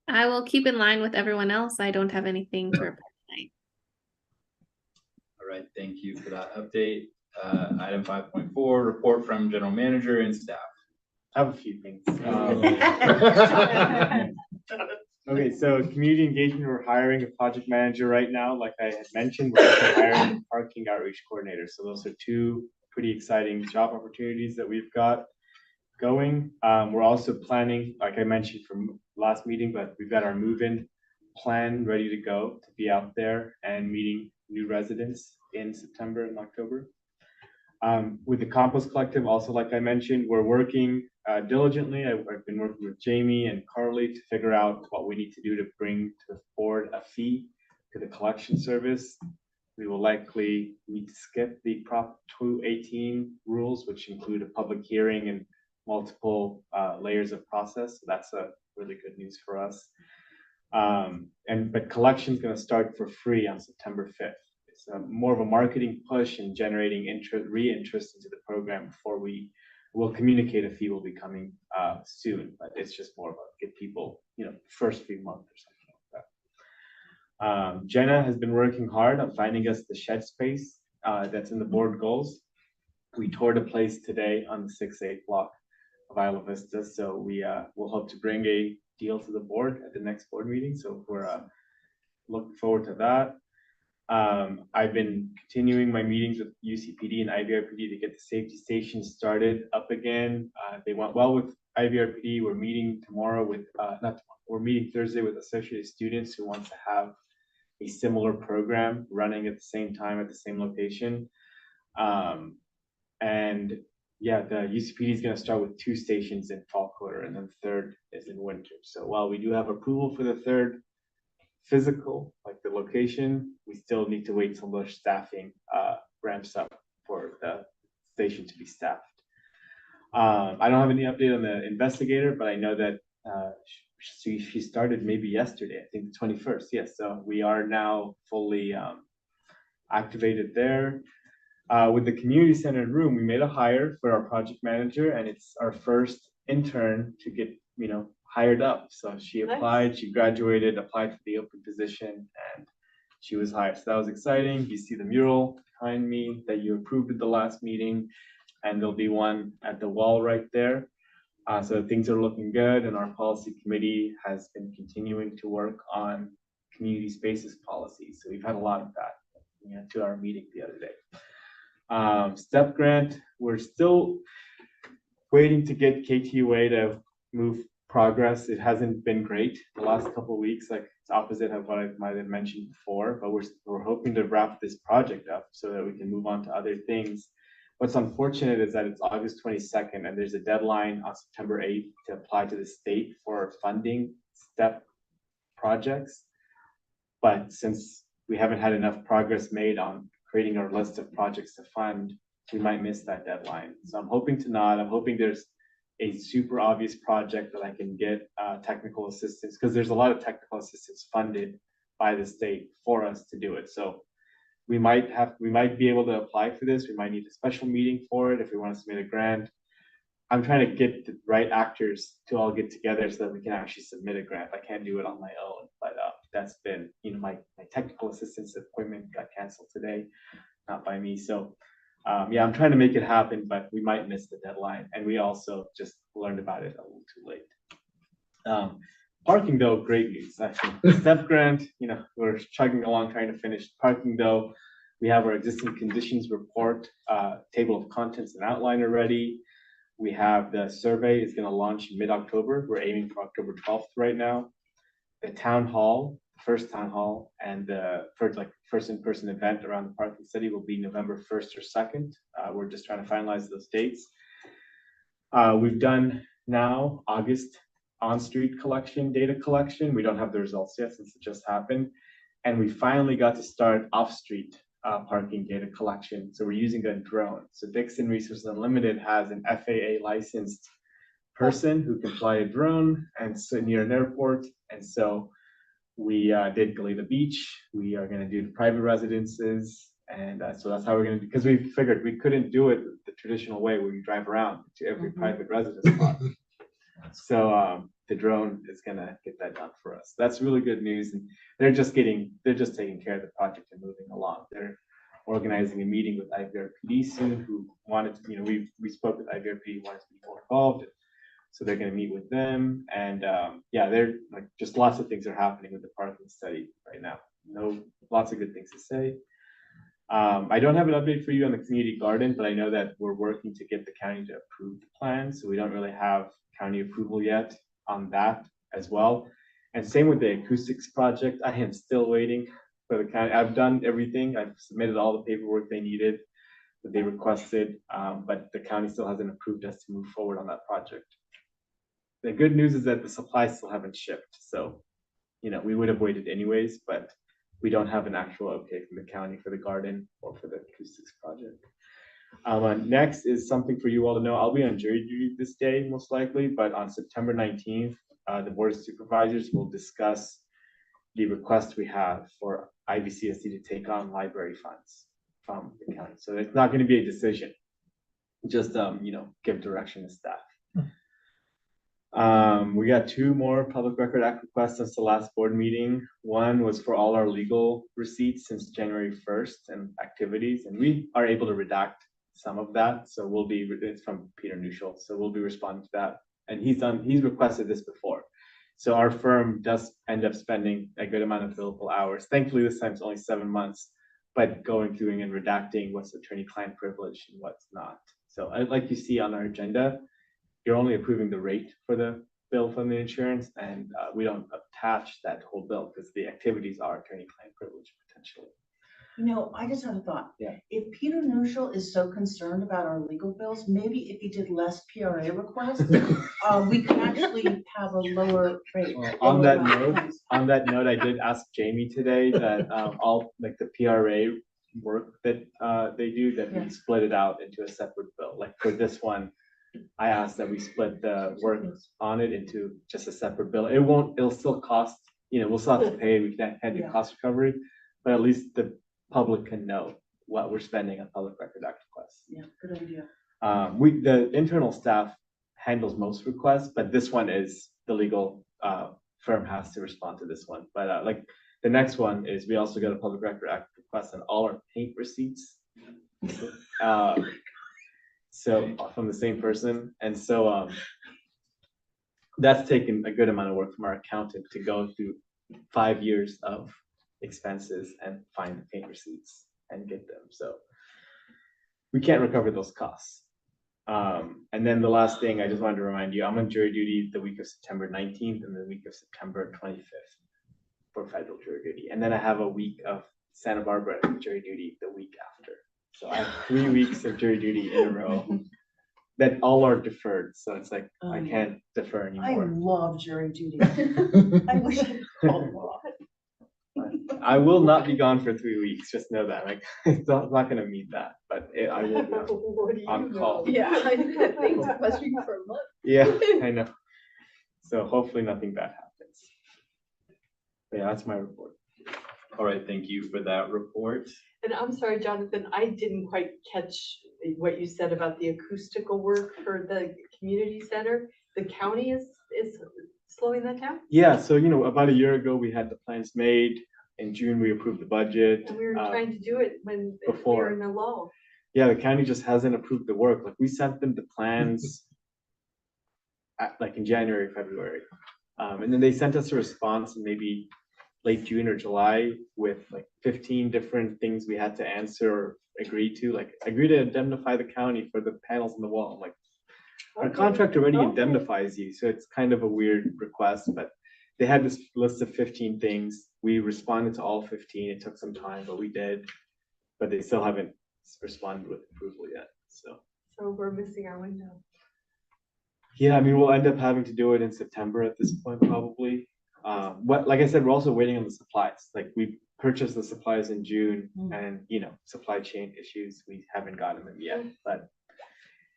I will keep in line with everyone else. I don't have anything to report tonight. All right, thank you for that update. Item 5.4, report from general manager and staff. I have a few things. Okay, so community engagement, we're hiring a project manager right now. Like I had mentioned, we're also hiring a parking outreach coordinator. So those are two pretty exciting job opportunities that we've got going. We're also planning, like I mentioned from last meeting, but we've got our move-in plan ready to go to be out there and meeting new residents in September and October. With the compost collective, also like I mentioned, we're working diligently. I've been working with Jamie and Carly to figure out what we need to do to bring to the board a fee to the collection service. We will likely need to skip the Prop 218 rules, which include a public hearing and multiple layers of process. So that's a really good news for us. But collection is going to start for free on September 5th. It's more of a marketing push and generating re-interest into the program before we'll communicate a fee will be coming soon. But it's just more about get people, first few months or something like that. Jenna has been working hard on finding us the shed space that's in the board goals. We toured a place today on the 6-8 block of Isla Vista, so we will hope to bring a deal to the board at the next board meeting. So we're looking forward to that. I've been continuing my meetings with UCPD and IVRPD to get the safety stations started up again. They went well with IVRPD. We're meeting tomorrow with we're meeting Thursday with associated students who want to have a similar program running at the same time at the same location. And yeah, the UCPD is going to start with 2 stations in fall quarter, and then the third is in winter. So while we do have approval for the third physical, like the location, we still need to wait till the staffing ramps up for the station to be staffed. I don't have any update on the investigator, but I know that she started maybe yesterday, I think the 21st. Yes, so we are now fully activated there. With the community center room, we made a hire for our project manager, and it's our first intern to get hired up. So she applied, she graduated, applied for the open position, and she was hired. So that was exciting. You see the mural behind me that you approved at the last meeting. and there'll be one at the wall right there. So things are looking good, and our policy committee has been continuing to work on community spaces policy. So we've had a lot of that, to our meeting the other day. STEP grant, we're still waiting to get KTUA to move progress. It hasn't been great the last couple of weeks, like it's opposite of what I might have mentioned before, but we're hoping to wrap this project up so that we can move on to other things. What's unfortunate is that it's August 22nd and there's a deadline on September 8th to apply to the state for funding STEP projects. But since we haven't had enough progress made on creating our list of projects to fund, we might miss that deadline. So I'm hoping to not. I'm hoping there's a super obvious project that I can get technical assistance, because there's a lot of technical assistance funded by the state for us to do it. So we might be able to apply for this. We might need a special meeting for it if we want to submit a grant. I'm trying to get the right actors to all get together so that we can actually submit a grant. I can't do it on my own, but that's been, my technical assistance appointment got canceled today, not by me. So yeah, I'm trying to make it happen, but we might miss the deadline. And we also just learned about it a little too late. Parking though, great news. Actually, STEP grant, we're chugging along trying to finish. Parking though, we have our existing conditions report, table of contents and outline already. We have the survey is going to launch mid-October. We're aiming for October 12th right now. The town hall, first town hall, and the first in-person event around the parking study will be November 1st or 2nd. We're just trying to finalize those dates. We've done now August on-street collection, data collection. We don't have the results yet since it just happened. And we finally got to start off-street parking data collection. So we're using a drone. So Dixon Resources Unlimited has an FAA licensed person who can fly a drone and sit near an airport. And so we did Goleta Beach. We are going to do the private residences. And so that's how we're going to do, because we figured we couldn't do it the traditional way where you drive around to every private residence spot. So the drone is going to get that done for us. That's really good news. And they're just taking care of the project and moving along. They're organizing a meeting with IVRPD soon, who wanted to, we spoke with IVRPD, wanted to be more involved. So they're going to meet with them. And yeah, they're just lots of things are happening with the parking study right now. Lots of good things to say. I don't have an update for you on the community garden, but I know that we're working to get the county to approve the plan. So we don't really have county approval yet on that as well. And same with the acoustics project. I am still waiting for the county. I've done everything. I've submitted all the paperwork they needed, that they requested, but the county still hasn't approved us to move forward on that project. The good news is that the supplies still haven't shipped. So, we would have waited anyways, but we don't have an actual okay from the county for the garden or for the acoustics project. Next is something for you all to know. I'll be on jury duty this day, most likely, but on September 19th, the Board of Supervisors will discuss the request we have for IVCSD to take on library funds from the county. So it's not going to be a decision, just, give direction to staff. We got 2 more Public Record Act requests since the last board meeting. One was for all our legal receipts since January 1st and activities, and we are able to redact some of that. So it's from Peter Neuschel. So we'll be responding to that. And he's requested this before. So our firm does end up spending a good amount of billable hours. Thankfully, this time it's only 7 months, but going through and redacting what's attorney-client privilege and what's not. So like you see on our agenda, you're only approving the rate for the bill from the insurance, and we don't attach that whole bill because the activities are attorney-client privilege potentially. I just had a thought. Yeah. If Peter Neuschel is so concerned about our legal bills, maybe if he did less PRA requests, we could actually have a lower rate. Well, on that note, I did ask Jamie today that all the PRA work that they do, that we split it out into a separate bill. Like for this one, I asked that we split the work on it into just a separate bill. It'll still cost, we'll still have to pay, we can't do cost recovery, but at least the public can know what we're spending on Public Record Act requests. Yeah, good idea. The internal staff handles most requests, but this one is the legal firm has to respond to this one. But the next one is we also got a Public Record Act request on all our paint receipts. So from the same person. And so that's taken a good amount of work from our accountant to go through 5 years of expenses and find the paint receipts and get them. So we can't recover those costs. And then the last thing I just wanted to remind you, I'm on jury duty the week of September 19th and the week of September 25th for federal jury duty. And then I have a week of Santa Barbara jury duty the week after. So I have 3 weeks of jury duty in a row that all are deferred. So it's like, I can't defer I anymore. love jury duty. I wish I could call a lot. I will not be gone for 3 weeks. Just know that. Like, it's not going to meet that, but I will be What do you on know? call. Yeah, I think it must be for a month. Yeah, I know. So hopefully nothing bad happens. But yeah, that's my report. All right, thank you for that report. And I'm sorry, Jonathan, I didn't quite catch what you said about the acoustical work for the community center. The county is slowing that down? Yeah, so about a year ago, we had the plans made. In June, we approved the budget. And we were trying to do it when we before. were in a lull. Yeah, the county just hasn't approved the work. Like, we sent them the plans like in January, February. And then they sent us a response in maybe late June or July with like 15 different things we had to answer or agree to, like agree to indemnify the county for the panels on the wall. I'm like, our contract already indemnifies you. So it's kind of a weird request, but they had this list of 15 things. We responded to all 15. It took some time, but we did. But they still haven't responded with approval yet. So we're missing our window. yeah, I mean, we'll end up having to do it in September at this point, probably. But like I said, we're also waiting on the supplies. Like, we purchased the supplies in June, and supply chain issues, we haven't gotten them yet. But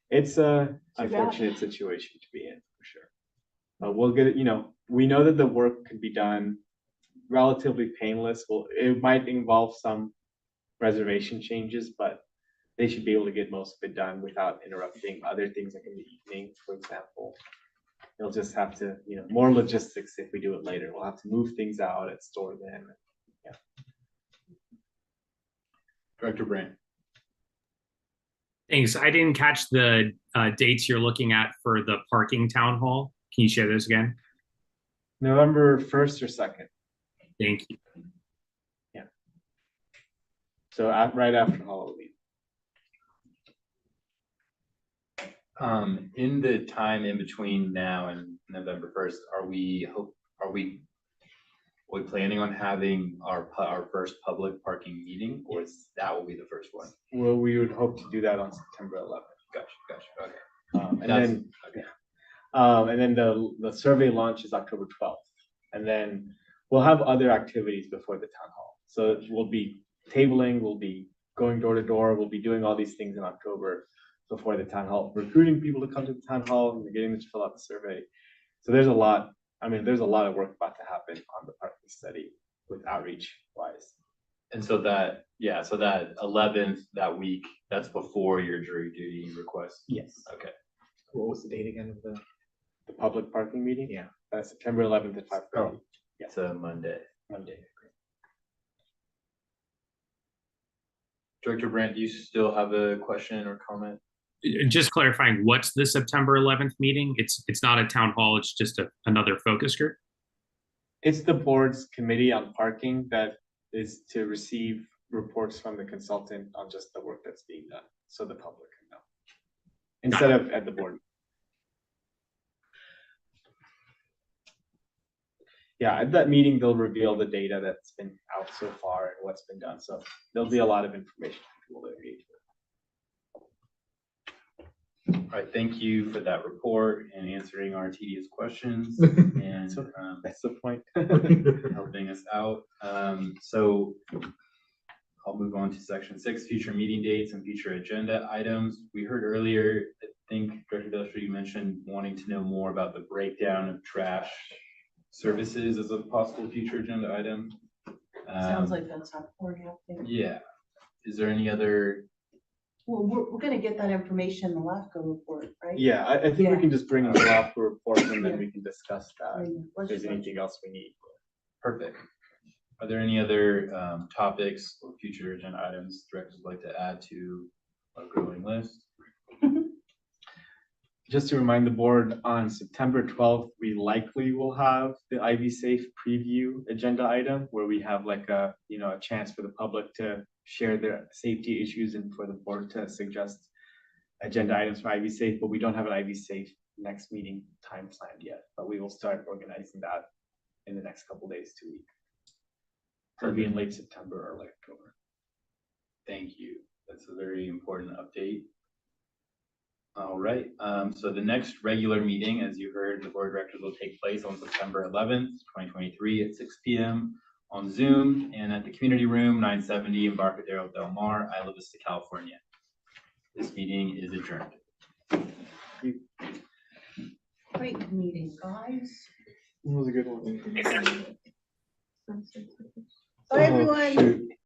it's a unfortunate situation to be in, for sure. But we'll get it. We know that the work can be done relatively painless. Well, it might involve some reservation changes, but they should be able to get most of it done without interrupting other things, like in the evening, for example. They'll just have to, more logistics if we do it later. We'll have to move things out and store them. Yeah. Director Brand. Thanks. I didn't catch the dates you're looking at for the parking town hall. Can you share those again? November 1st or 2nd. Thank you. Yeah. So right after Halloween. In the time in between now and November 1st, are we planning on having our first public parking meeting, or that will be the first one? Well, we would hope to do that on September 11th. Gotcha. Okay. And then the survey launch is October 12th, and then we'll have other activities before the town hall. So we'll be tabling, we'll be going door to door, we'll be doing all these things in October before the town hall, recruiting people to come to the town hall and getting them to fill out the survey. So there's a lot. I mean, there's a lot of work about to happen on the parking study with outreach wise. And so that 11th, that week, that's before your jury duty request? Yes. Okay. What was the date again of the? The public parking meeting? Yeah. September 11th at 5:30. Oh, it's a Monday. Director Brandt, do you still have a question or comment? Just clarifying, what's the September 11th meeting? It's not a town hall, it's just another focus group? It's the board's committee on parking that is to receive reports from the consultant on just the work that's being done, so the public can know, instead of at the board. Yeah, at that meeting, they'll reveal the data that's been out so far and what's been done, so there'll be a lot of information for people to engage with. All right, thank you for that report and answering our tedious questions and That's the point. helping us out. So I'll move on to section 6, future meeting dates and future agenda items. We heard earlier, I think Director Delstra, you mentioned wanting to know more about the breakdown of trash services as a possible future agenda item. Sounds like that's not for you. Yeah. Is there any other? Well, we're gonna get that information in the LAFCO report, right? Yeah, I think we can just bring the off the report and then Yeah. we can discuss that. If there's anything else we need. Perfect. Are there any other topics or future agenda items directors would like to add to our growing list? Just to remind the board, on September 12th, we likely will have the Ivy Safe preview agenda item where we have like a, a chance for the public to share their safety issues and for the board to suggest agenda items for Ivy Safe, but we don't have an Ivy Safe next meeting time planned yet, but we will start organizing that in the next couple days to week. So it'll be in late September or late October. Thank you. That's a very important update. All right, so the next regular meeting, as you heard, the board of directors will take place on September 11th, 2023 at 6 p.m. on Zoom and at the community room 970 Embarcadero Del Mar, Isla Vista, California. This meeting is adjourned. Great meeting, guys. It was a good one. Bye, everyone. Shoot.